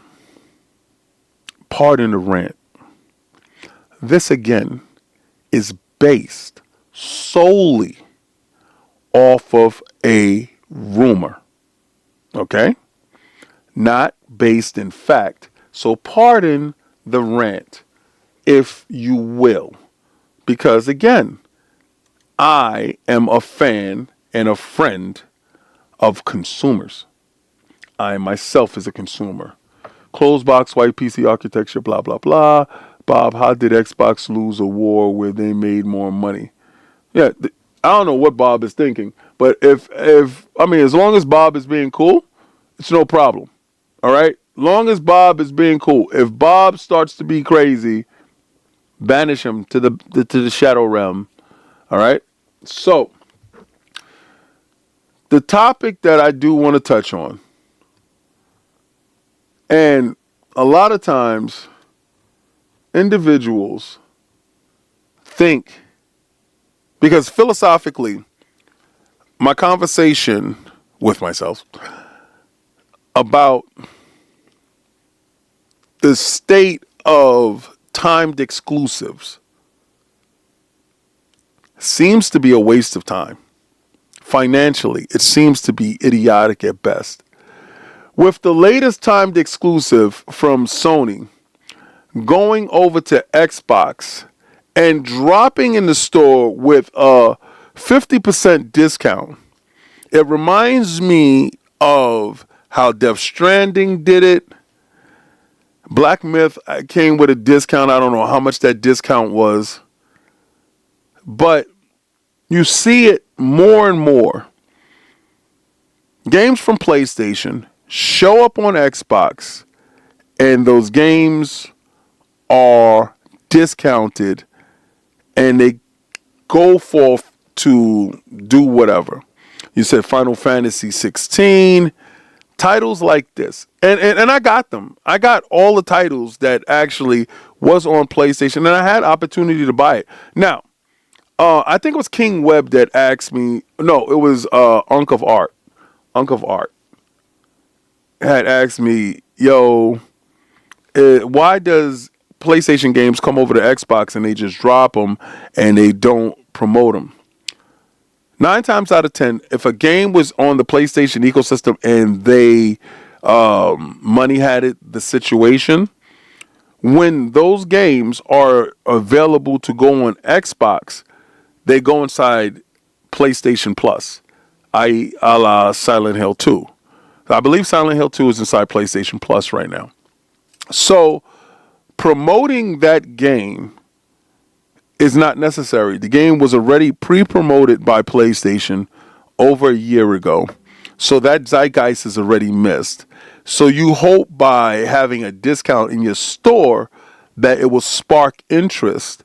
pardon the rant. This again is based solely off of a rumor. Okay? Not based in fact. So pardon the rant, if you will. Because again, I am a fan and a friend of consumers. I myself is a consumer. Closed box, white PC architecture, blah, blah, blah. Bob, how did Xbox lose a war where they made more money? Yeah, I don't know what Bob is thinking. But as long as Bob is being cool, it's no problem. All right? Long as Bob is being cool. If Bob starts to be crazy, banish him to the shadow realm. All right? So, the topic that I do want to touch on, and a lot of times individuals think, because philosophically, my conversation with myself about the state of timed exclusives seems to be a waste of time. Financially, it seems to be idiotic at best. With the latest timed exclusive from Sony going over to Xbox and dropping in the store with a 50% discount, it reminds me of how Death Stranding did it. Black Myth came with a discount. I don't know how much that discount was. But you see it more and more. Games from PlayStation show up on Xbox, and those games are discounted, and they go forth to do whatever. You said Final Fantasy 16, titles like this. And I got them. I got all the titles that actually was on PlayStation, and I had opportunity to buy it. Now, I think it was King Webb that asked me. No, it was Unk of Art. Unk of Art had asked me, yo, why does PlayStation games come over to Xbox and they just drop them and they don't promote them? 9 times out of 10, if a game was on the PlayStation ecosystem and they money had it, the situation, when those games are available to go on Xbox, they go inside PlayStation Plus, i.e. a la Silent Hill 2. I believe Silent Hill 2 is inside PlayStation Plus right now. So promoting that game is not necessary. The game was already pre-promoted by PlayStation over a year ago. So that zeitgeist is already missed. So you hope by having a discount in your store that it will spark interest,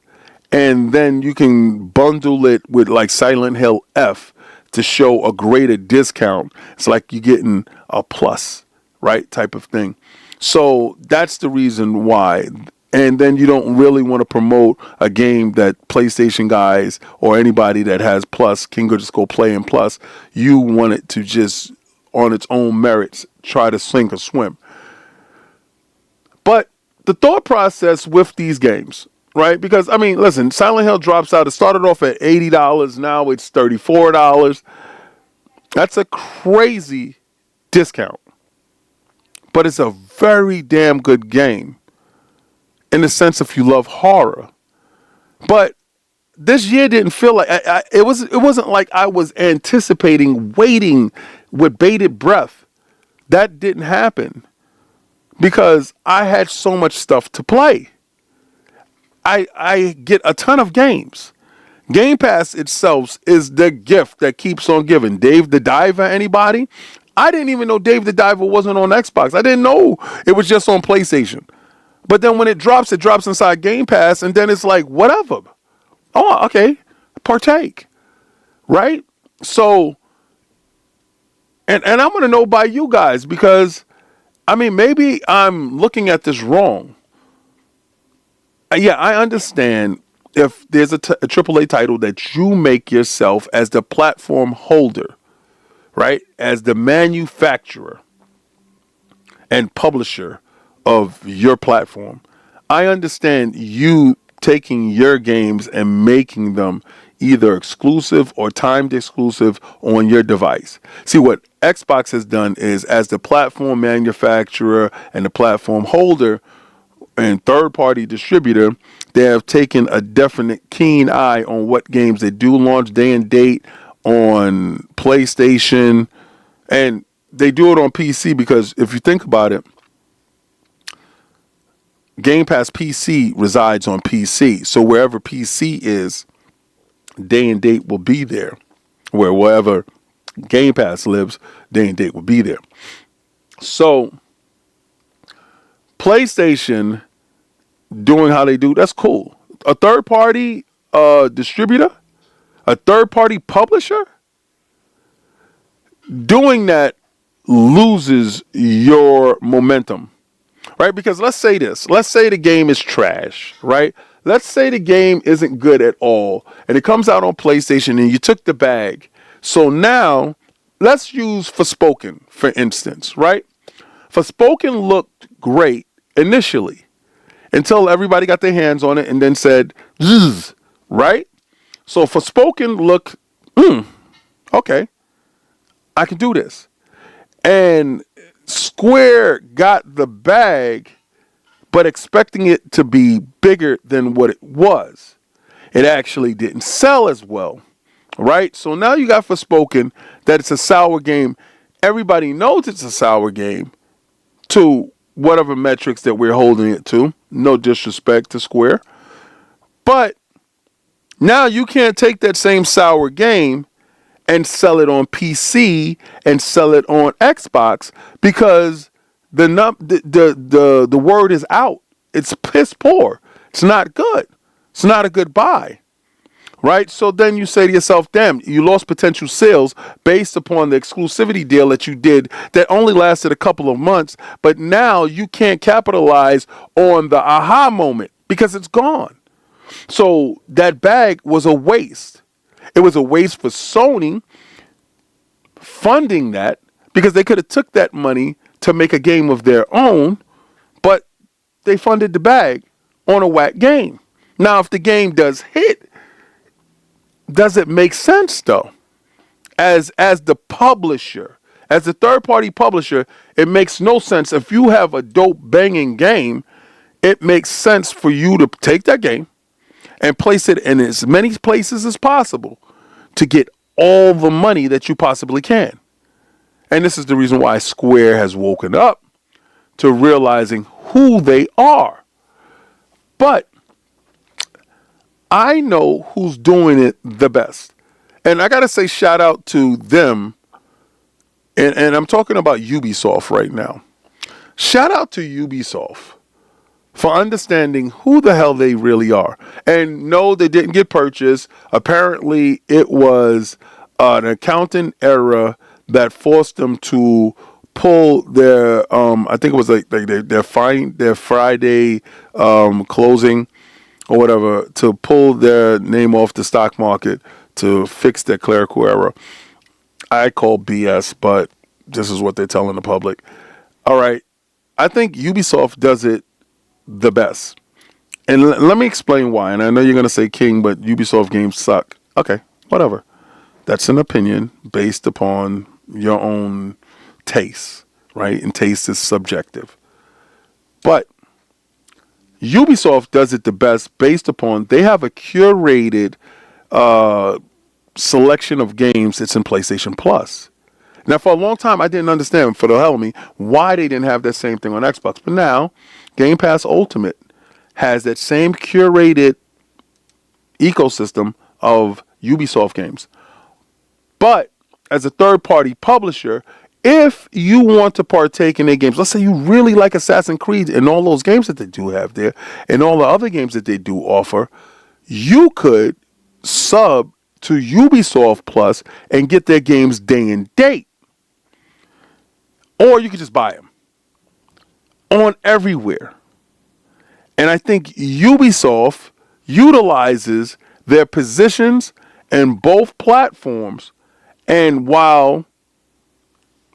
and then you can bundle it with like Silent Hill F to show a greater discount. It's like you're getting a plus, right, type of thing. So that's the reason why. And then you don't really want to promote a game that PlayStation guys or anybody that has Plus can just go play in Plus. You want it to just, on its own merits, try to sink or swim. But the thought process with these games, right? Because, I mean, listen, Silent Hill drops out. It started off at $80. Now it's $34. That's a crazy discount. But it's a very damn good game in the sense if you love horror. But this year didn't feel like it wasn't like I was anticipating, waiting with bated breath. That didn't happen because I had so much stuff to play. I get a ton of games. Game Pass itself is the gift that keeps on giving. Dave the Diver, anybody? I didn't even know Dave the Diver wasn't on Xbox. I didn't know it was just on PlayStation. But then when it drops inside Game Pass, and then it's like, whatever. Oh, okay. Partake. Right? So, and I'm going to know by you guys because, I mean, maybe I'm looking at this wrong. Yeah, I understand if there's a AAA title that you make yourself as the platform holder, right? As the manufacturer and publisher of your platform. I understand you taking your games and making them either exclusive or timed exclusive on your device. See, what Xbox has done is, as the platform manufacturer and the platform holder and third-party distributor, they have taken a definite keen eye on what games they do launch day and date on PlayStation, and they do it on PC because if you think about it, Game Pass PC resides on PC. So wherever PC is, day and date will be there. Wherever Game Pass lives, day and date will be there. So PlayStation doing how they do, that's cool. A third-party distributor, a third-party publisher, doing that loses your momentum. Right? Because let's say this. Let's say the game is trash, right? Let's say the game isn't good at all, and it comes out on PlayStation, and you took the bag. So now, let's use Forspoken, for instance, right? Forspoken looked great initially, until everybody got their hands on it and then said, Zzz, right? So Forspoken looked, okay, I can do this. And Square got the bag, but expecting it to be bigger than what it was. It actually didn't sell as well, right? So now you got Forspoken, that it's a sour game. Everybody knows it's a sour game to whatever metrics that we're holding it to. No disrespect to Square. But now you can't take that same sour game and sell it on PC and sell it on Xbox because the word is out. It's piss poor. It's not good. It's not a good buy. Right? So then you say to yourself, damn, you lost potential sales based upon the exclusivity deal that you did that only lasted a couple of months, but now you can't capitalize on the aha moment because it's gone. So that bag was a waste. It was a waste for Sony funding that because they could have took that money to make a game of their own, but they funded the bag on a whack game. Now, if the game does hit, does it make sense though? As the publisher, as a third-party publisher, it makes no sense. If you have a dope banging game it makes sense for you to take that game and place it in as many places as possible to get all the money that you possibly can. And this is the reason why Square has woken up to realizing who they are. But I know who's doing it the best. And I got to say shout out to them. And I'm talking about Ubisoft right now. Shout out to Ubisoft for understanding who the hell they really are. And no, they didn't get purchased. Apparently, it was an accounting error that forced them to pull their, I think it was like their Friday closing or whatever, to pull their name off the stock market to fix their clerical error. I call BS, but this is what they're telling the public. All right. I think Ubisoft does it the best. And let me explain why. And I know you're going to say King, but Ubisoft games suck. Okay, whatever. That's an opinion based upon your own taste, right? And taste is subjective. But Ubisoft does it the best based upon they have a curated selection of games that's in PlayStation Plus. Now, for a long time, I didn't understand, for the hell of me, why they didn't have that same thing on Xbox. But now, Game Pass Ultimate has that same curated ecosystem of Ubisoft games. But as a third-party publisher, if you want to partake in their games, let's say you really like Assassin's Creed and all those games that they do have there, and all the other games that they do offer, you could sub to Ubisoft Plus and get their games day and date. Or you could just buy them on everywhere. And I think Ubisoft utilizes their positions in both platforms, and while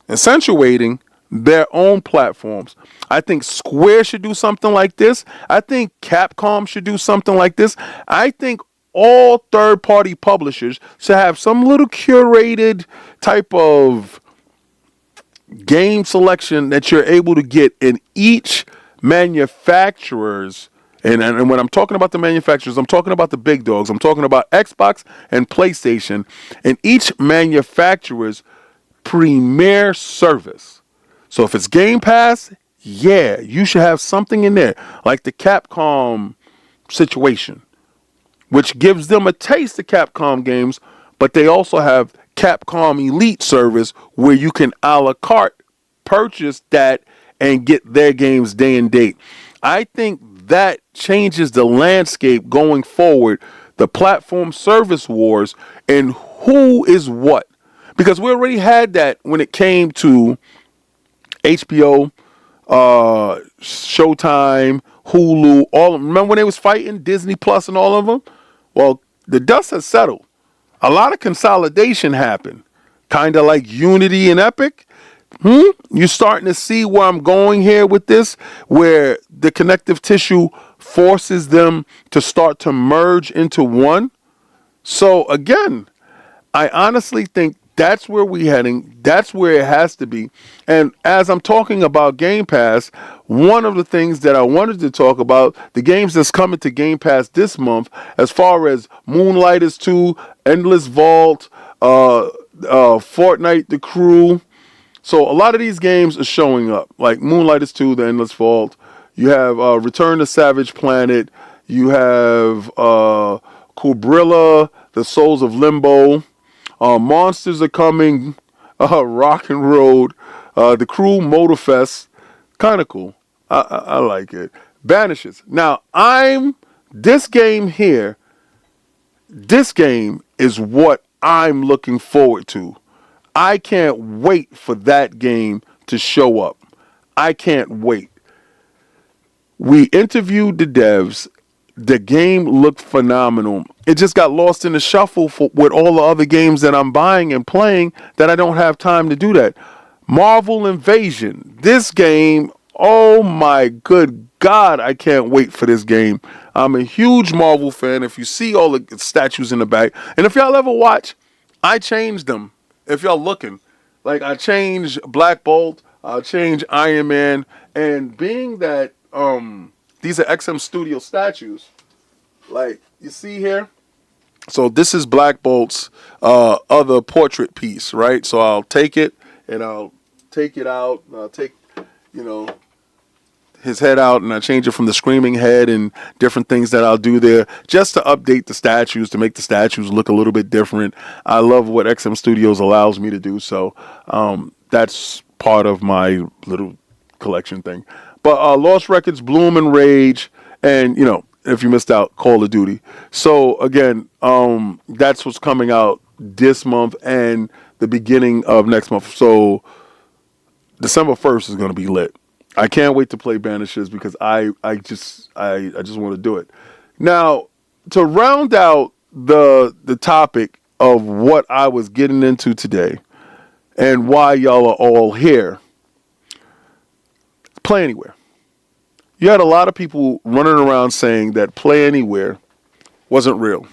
accentuating their own platforms. I think Square should do something like this. I think Capcom should do something like this. I think all third-party publishers should have some little curated type of game selection that you're able to get in each manufacturer's. And when I'm talking about the manufacturers, I'm talking about the big dogs. I'm talking about Xbox and PlayStation, and each manufacturer's premier service. So if it's Game Pass, yeah, you should have something in there like the Capcom situation, which gives them a taste of Capcom games, but they also have Capcom Elite service where you can a la carte purchase that and get their games day and date. I think that changes the landscape going forward, the platform service wars, and who is what. Because we already had that when it came to HBO, Showtime, Hulu, all of them. Remember when they was fighting Disney Plus and all of them? Well, the dust has settled. A lot of consolidation happened. Kind of like Unity and Epic. You're starting to see where I'm going here with this, where the connective tissue forces them to start to merge into one. So again, I honestly think that's where we're heading. That's where it has to be. And as I'm talking about Game Pass, one of the things that I wanted to talk about, the games that's coming to Game Pass this month, as far as Moonlighters 2, Endless Vault, Fortnite The Crew. So a lot of these games are showing up, like Moonlighters 2, The Endless Vault. You have Return to Savage Planet. You have Kubrilla, The Souls of Limbo. Monsters are coming. Rock and Road. The Crew Motorfest. Kind of cool. I like it. Banishes. Now, this game here, this game is what I'm looking forward to. I can't wait for that game to show up. I can't wait. We interviewed the devs. The game looked phenomenal. It just got lost in the shuffle with all the other games that I'm buying and playing that I don't have time to do that. Marvel Invasion. This game, oh my good God, I can't wait for this game. I'm a huge Marvel fan. If you see all the statues in the back, and if y'all ever watch, I changed them. If y'all looking, like I changed Black Bolt, I changed Iron Man, and being that the These are XM Studio statues. Like you see here. So this is Black Bolt's other portrait piece, right? So I'll take it and I'll take it out. And I'll take, his head out, and I change it from the screaming head and different things that I'll do there just to update the statues, to make the statues look a little bit different. I love what XM Studios allows me to do. So that's part of my little collection thing. But Lost Records, Bloom and Rage, and, if you missed out, Call of Duty. So again, that's what's coming out this month and the beginning of next month. So December 1st is going to be lit. I can't wait to play Banishes because I just want to do it. Now, to round out the topic of what I was getting into today and why y'all are all here, Play Anywhere. You had a lot of people running around saying that Play Anywhere wasn't real.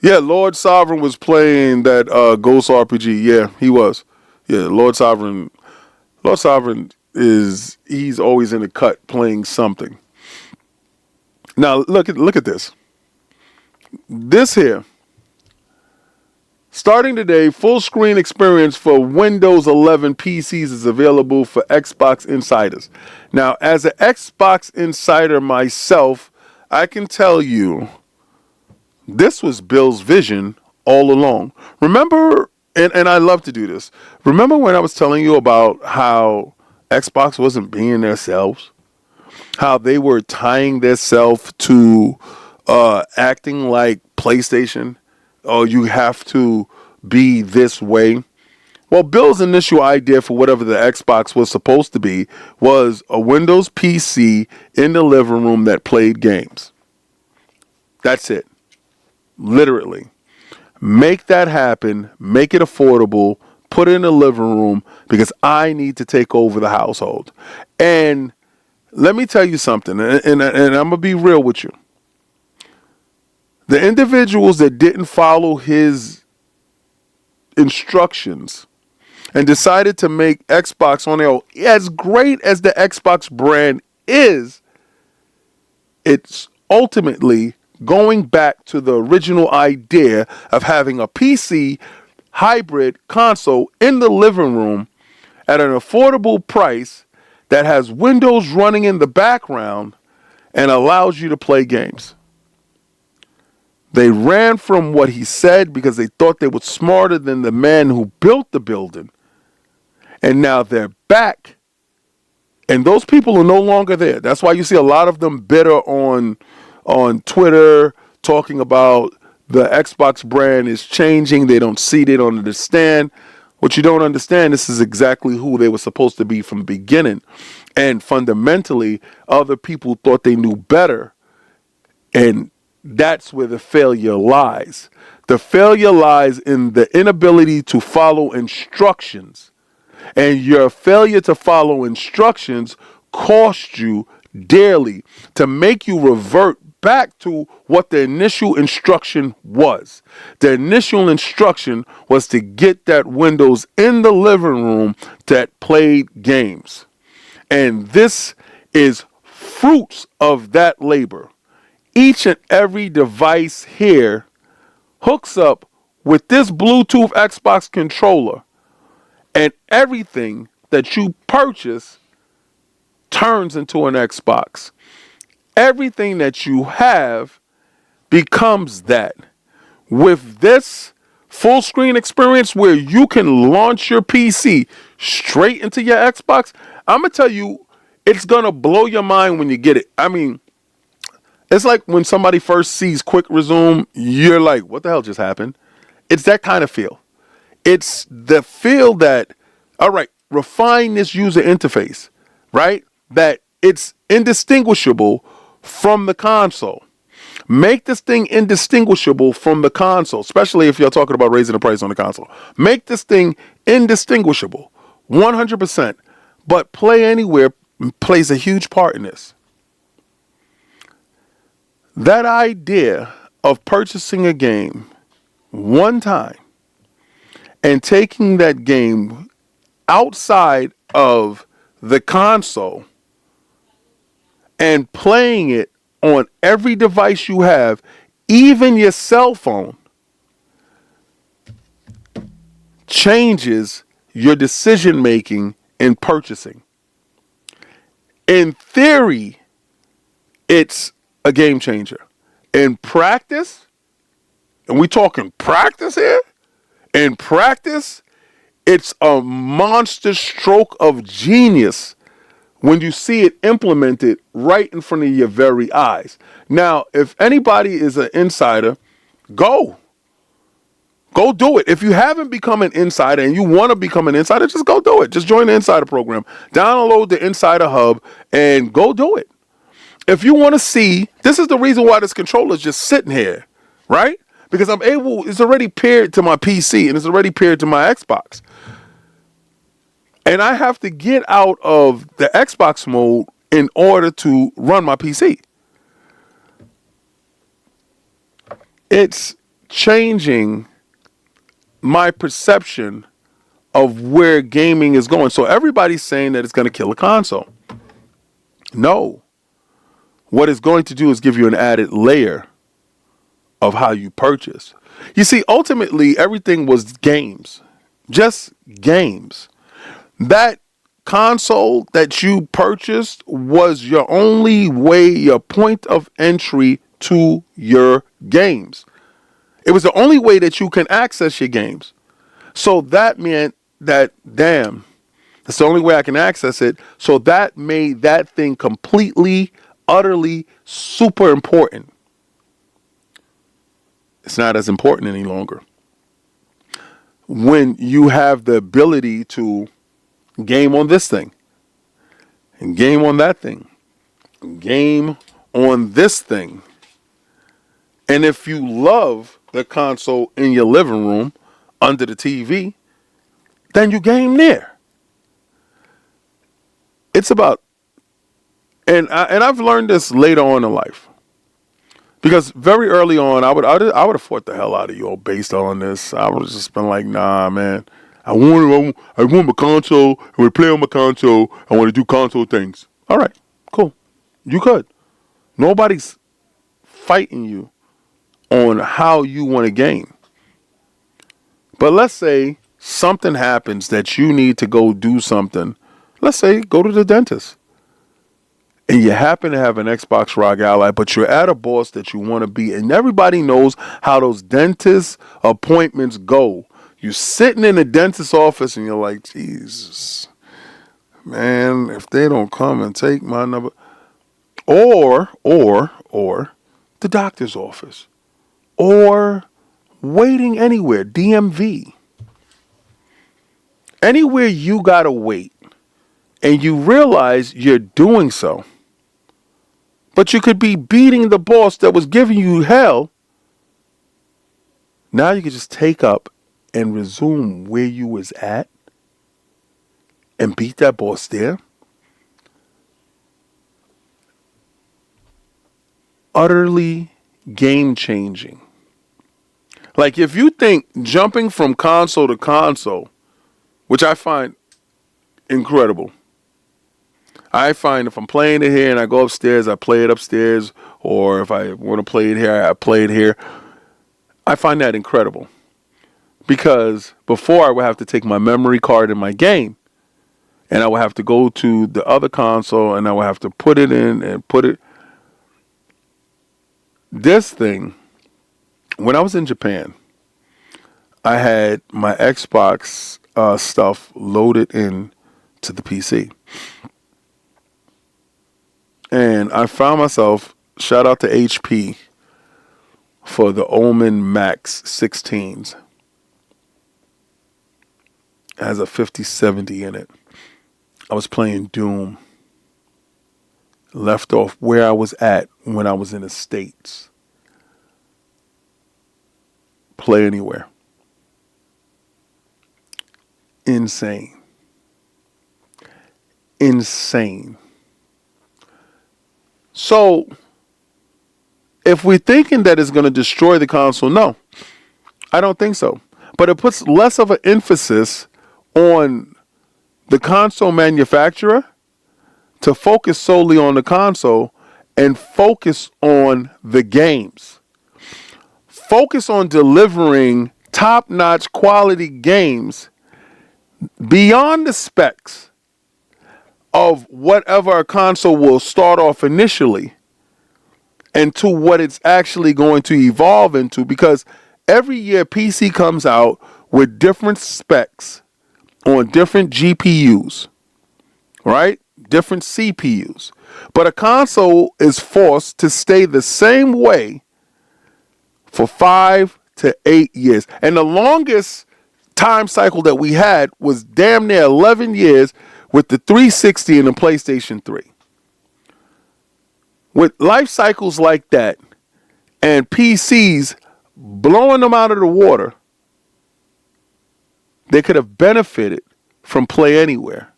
Yeah, Lord Sovereign was playing that Ghost RPG. Yeah, he was. Yeah, Lord Sovereign he's always in the cut playing something. Now look at this. This here. Starting today, full screen experience for Windows 11 PCs is available for Xbox Insiders. Now, as an Xbox Insider myself, I can tell you this was Bill's vision all along. Remember, and I love to do this. Remember when I was telling you about how Xbox wasn't being themselves? How they were tying themselves to acting like PlayStation? Oh, you have to be this way. Well, Bill's initial idea for whatever the Xbox was supposed to be was a Windows PC in the living room that played games. That's it. Literally. Make that happen. Make it affordable. Put it in the living room because I need to take over the household. And let me tell you something, and I'm going to be real with you. The individuals that didn't follow his instructions and decided to make Xbox on their own, as great as the Xbox brand is, it's ultimately going back to the original idea of having a PC hybrid console in the living room at an affordable price that has Windows running in the background and allows you to play games. They ran from what he said because they thought they were smarter than the man who built the building. And now they're back. And those people are no longer there. That's why you see a lot of them bitter on Twitter talking about the Xbox brand is changing. They don't see, they don't understand. What you don't understand, this is exactly who they were supposed to be from the beginning. And fundamentally, other people thought they knew better. And that's where the failure lies. The failure lies in the inability to follow instructions. And your failure to follow instructions cost you dearly to make you revert back to what the initial instruction was. The initial instruction was to get that Windows in the living room that played games. And this is fruits of that labor. Each and every device here hooks up with this Bluetooth Xbox controller, and everything that you purchase turns into an Xbox. Everything that you have becomes that. With this full screen experience where you can launch your PC straight into your Xbox, I'm going to tell you, it's going to blow your mind when you get it. I mean, it's like when somebody first sees Quick Resume, you're like, what the hell just happened? It's that kind of feel. It's the feel that, all right, refine this user interface, right? That it's indistinguishable from the console. Make this thing indistinguishable from the console, especially if you're talking about raising the price on the console. Make this thing indistinguishable, 100%. But Play Anywhere plays a huge part in this. That idea of purchasing a game one time and taking that game outside of the console and playing it on every device you have, even your cell phone, changes your decision making in purchasing. In theory, it's a game changer. In practice, and we talking practice here, in practice, it's a monster stroke of genius when you see it implemented right in front of your very eyes. Now, if anybody is an insider, go do it. If you haven't become an insider and you want to become an insider, just go do it. Just join the insider program. Download the Insider Hub and go do it. If you want to see, this is the reason why this controller is just sitting here, right? Because it's already paired to my PC and it's already paired to my Xbox. And I have to get out of the Xbox mode in order to run my PC. It's changing my perception of where gaming is going. So everybody's saying that it's going to kill a console. No. What it's going to do is give you an added layer of how you purchase. You see, ultimately, everything was games. Just games. That console that you purchased was your only way, your point of entry to your games. It was the only way that you can access your games. So that meant that, damn, that's the only way I can access it. So that made that thing completely, utterly super important. It's not as important any longer. When you have the ability to game on this thing, and game on that thing, and game on this thing. And if you love the console in your living room under the TV, then you game there. It's about, and I've learned this later on in life, because very early on I would have fought the hell out of you all based on this. I would have just been like, nah, man, I want my console. I want to play on my console. I want to do console things. All right, cool. You could. Nobody's fighting you on how you want to game. But let's say something happens that you need to go do something. Let's say go to the dentist. And you happen to have an Xbox ROG Ally, but you're at a boss that you want to be. And everybody knows how those dentist appointments go. You're sitting in the dentist's office and you're like, Jesus, man, if they don't come and take my number. Or the doctor's office. Or waiting anywhere, DMV. Anywhere you gotta wait, and you realize you're doing so, but you could be beating the boss that was giving you hell. Now you can just take up and resume where you was at and beat that boss there. Utterly game changing. Like, if you think jumping from console to console, which I find incredible. I find if I'm playing it here and I go upstairs, I play it upstairs. Or if I want to play it here, I play it here. I find that incredible. Because before I would have to take my memory card in my game. And I would have to go to the other console and I would have to put it in and put it. This thing, when I was in Japan, I had my Xbox stuff loaded in to the PC. And I found myself, shout out to HP for the Omen Max 16s. It has a 5070 in it. I was playing Doom. Left off where I was at when I was in the States. Play anywhere. Insane. So, if we're thinking that it's going to destroy the console, no, I don't think so. But it puts less of an emphasis on the console manufacturer to focus solely on the console and focus on the games. Focus on delivering top-notch quality games beyond the specs of whatever a console will start off initially and to what it's actually going to evolve into, because every year PC comes out with different specs on different GPUs, right? Different CPUs. But a console is forced to stay the same way for 5 to 8 years. And the longest time cycle that we had was damn near 11 years with the 360 and the PlayStation 3. With life cycles like that and PCs blowing them out of the water, they could have benefited from Play Anywhere.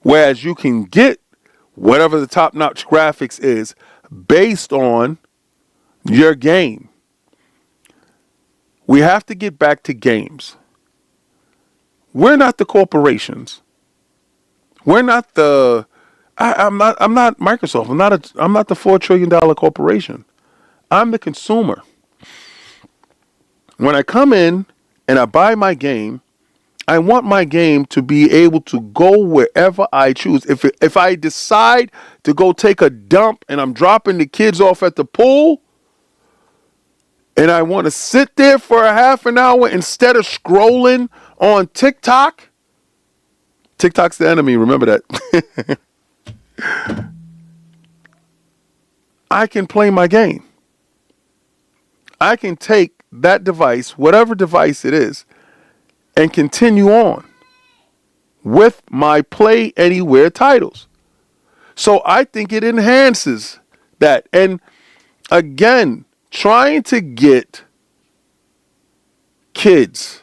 Whereas you can get whatever the top-notch graphics is based on your game. We have to get back to games. We're not the corporations. We're not the I'm not Microsoft. I'm not the $4 trillion corporation. I'm the consumer. When I come in and I buy my game, I want my game to be able to go wherever I choose. If I decide to go take a dump and I'm dropping the kids off at the pool and I want to sit there for a half an hour instead of scrolling on TikTok, TikTok's the enemy, remember that. I can play my game. I can take that device, whatever device it is, and continue on with my Play Anywhere titles. So I think it enhances that. And again, trying to get kids,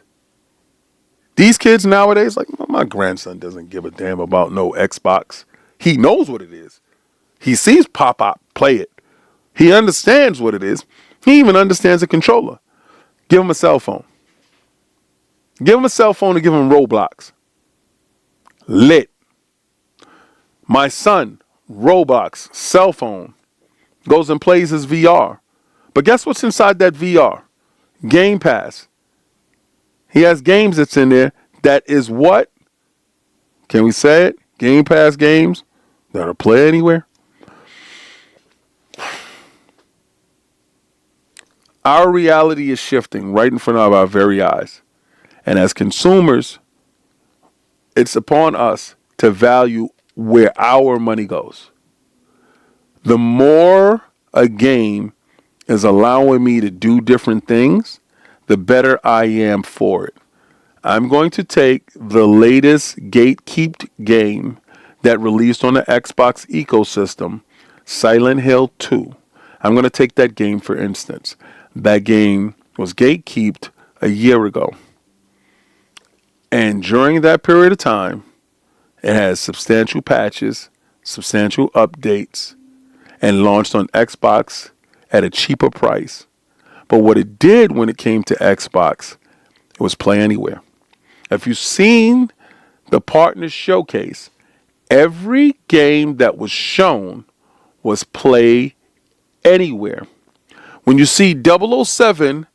these kids nowadays, like my grandson doesn't give a damn about no Xbox. He knows what it is. He sees Pop-Up play it. He understands what it is. He even understands a controller. Give him a cell phone. Give him a cell phone and give him Roblox. Lit. My son, Roblox, cell phone, goes and plays his VR. But guess what's inside that VR? Game Pass. He has games that's in there that is what? Can we say it? Game Pass games that are Play Anywhere. Our reality is shifting right in front of our very eyes. And as consumers, it's upon us to value where our money goes. The more a game is allowing me to do different things, the better I am for it. I'm going to take the latest gatekept game that released on the Xbox ecosystem, Silent Hill 2. I'm going to take that game, for instance. That game was gatekept a year ago. And during that period of time, it has substantial patches, substantial updates, and launched on Xbox at a cheaper price. But what it did when it came to Xbox, it was Play Anywhere. If you've seen the partner showcase, every game that was shown was Play Anywhere. When you see 007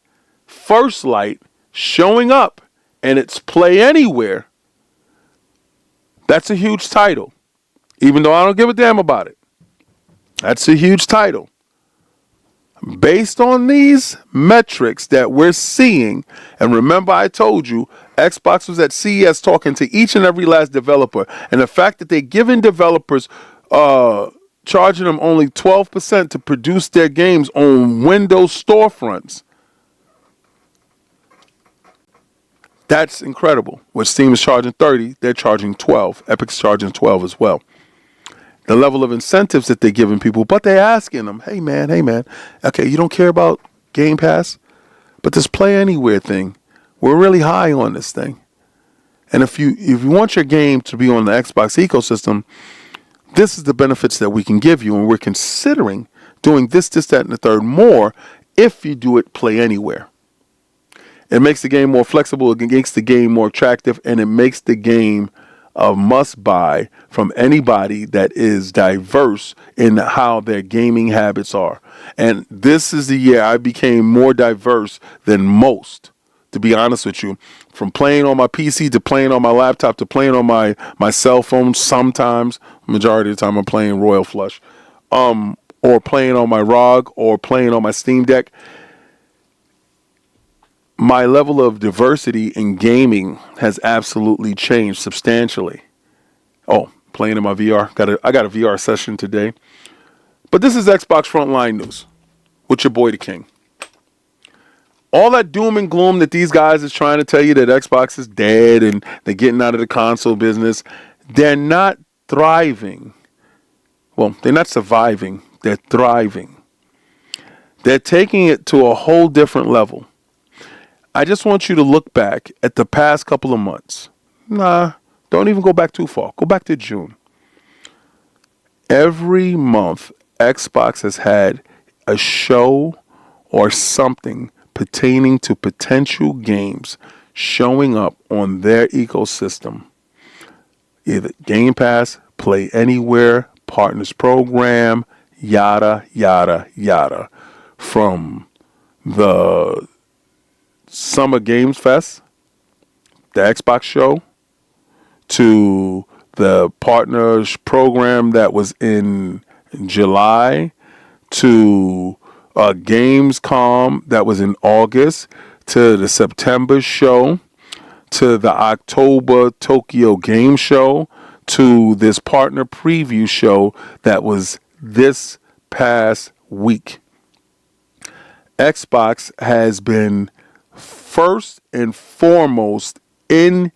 First Light showing up and it's Play Anywhere, that's a huge title. Even though I don't give a damn about it. That's a huge title. Based on these metrics that we're seeing, and remember I told you, Xbox was at CES talking to each and every last developer, and the fact that they're giving developers charging them only 12% to produce their games on Windows storefronts. That's incredible. Where Steam is charging 30, they're charging 12. Epic's charging 12 as well. The level of incentives that they're giving people, but they're asking them, hey man, okay, you don't care about Game Pass, but this Play Anywhere thing, we're really high on this thing. And if you want your game to be on the Xbox ecosystem, this is the benefits that we can give you, and we're considering doing this, that, and the third more if you do it Play Anywhere. It makes the game more flexible, it makes the game more attractive, and it makes the game a must buy from anybody that is diverse in how their gaming habits are. And this is the year I became more diverse than most, to be honest with you. From playing on my PC to playing on my laptop to playing on my cell phone sometimes. Majority of the time I'm playing Royal Flush. Or playing on my ROG or playing on my Steam Deck. My level of diversity in gaming has absolutely changed substantially. Oh, playing in my VR. I got a VR session today. But this is Xbox Frontline News with your boy the King. All that doom and gloom that these guys is trying to tell you that Xbox is dead and they're getting out of the console business, they're not thriving. Well, they're not surviving. They're thriving. They're taking it to a whole different level. I just want you to look back at the past couple of months. Nah, don't even go back too far. Go back to June. Every month, Xbox has had a show or something pertaining to potential games showing up on their ecosystem. Either Game Pass, Play Anywhere, Partners Program, yada, yada, yada. From the Summer Games Fest, the Xbox show, to the Partners Program that was in July, to Gamescom that was in August, to the September show, to the October Tokyo Game Show, to this partner preview show that was this past week. Xbox has been first and foremost in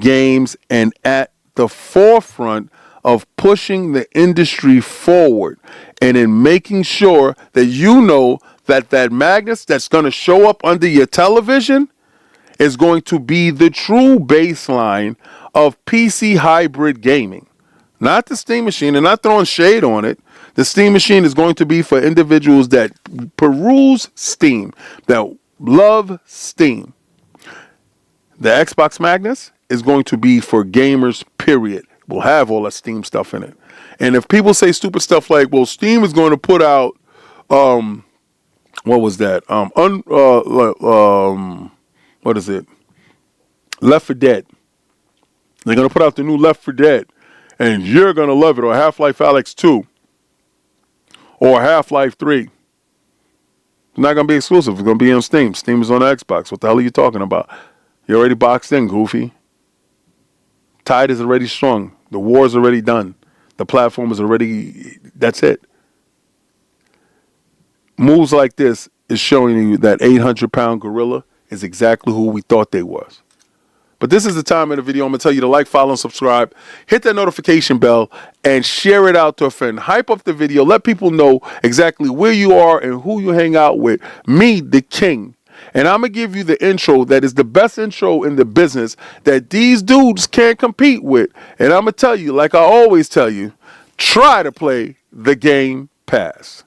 games and at the forefront of pushing the industry forward and in making sure that you know that Magnus that's going to show up under your television is going to be the true baseline of PC hybrid gaming. Not the Steam Machine, and not throwing shade on it. The Steam Machine is going to be for individuals that peruse Steam, that love Steam. The Xbox Magnus is going to be for gamers, period. We'll have all that Steam stuff in it. And if people say stupid stuff like, well, Steam is going to put out, what was that? What is it? Left 4 Dead. They're going to put out the new Left 4 Dead. And you're going to love it. Or Half-Life Alyx 2. Or Half-Life 3. It's not going to be exclusive. It's going to be on Steam. Steam is on the Xbox. What the hell are you talking about? You're already boxed in, goofy. Tide is already strong. The war is already done. The platform is already, that's it. Moves like this is showing you that 800-pound gorilla is exactly who we thought they was. But this is the time in the video I'm going to tell you to like, follow, and subscribe. Hit that notification bell and share it out to a friend. Hype up the video. Let people know exactly where you are and who you hang out with. Me, the King. And I'm going to give you the intro that is the best intro in the business that these dudes can't compete with. And I'm going to tell you, like I always tell you, try to play the Game Pass.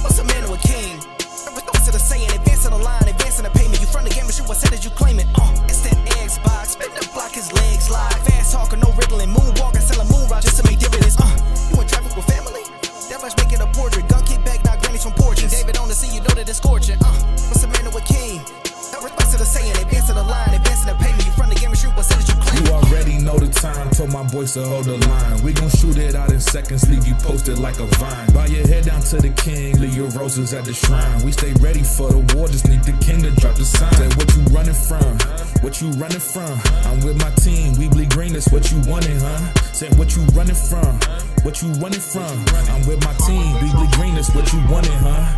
What's a man or a king? What's it a saying? Advancing the line, advancing the payment. You front the game, but shoot what said as you claim it. It's that Xbox, spin the block, his legs slide. Fast talking, no riddling, moonwalking, selling moonrise just to make dividends. You in traffic with family? That much making a portrait. Gun kick back, knock grannies from porches. David on the scene, you know that it's scorching. What's a man or a king? What's it a saying? Advancing the line, advancing the payment. You front the game, but shoot what said as you claim it. You already know the time, told my boys to hold the line. We gon' shoot it out in seconds, leave you posted like a vine. Bow your head down to the king, leave your roses at the shrine. We stay ready for the war, just need the king to drop the sign. Say what you running from, what you running from. I'm with my team, we bleed green, that's what you wanted, huh? Say what you running from, what you running from. I'm with my team, we bleed green, that's what you wanted, huh?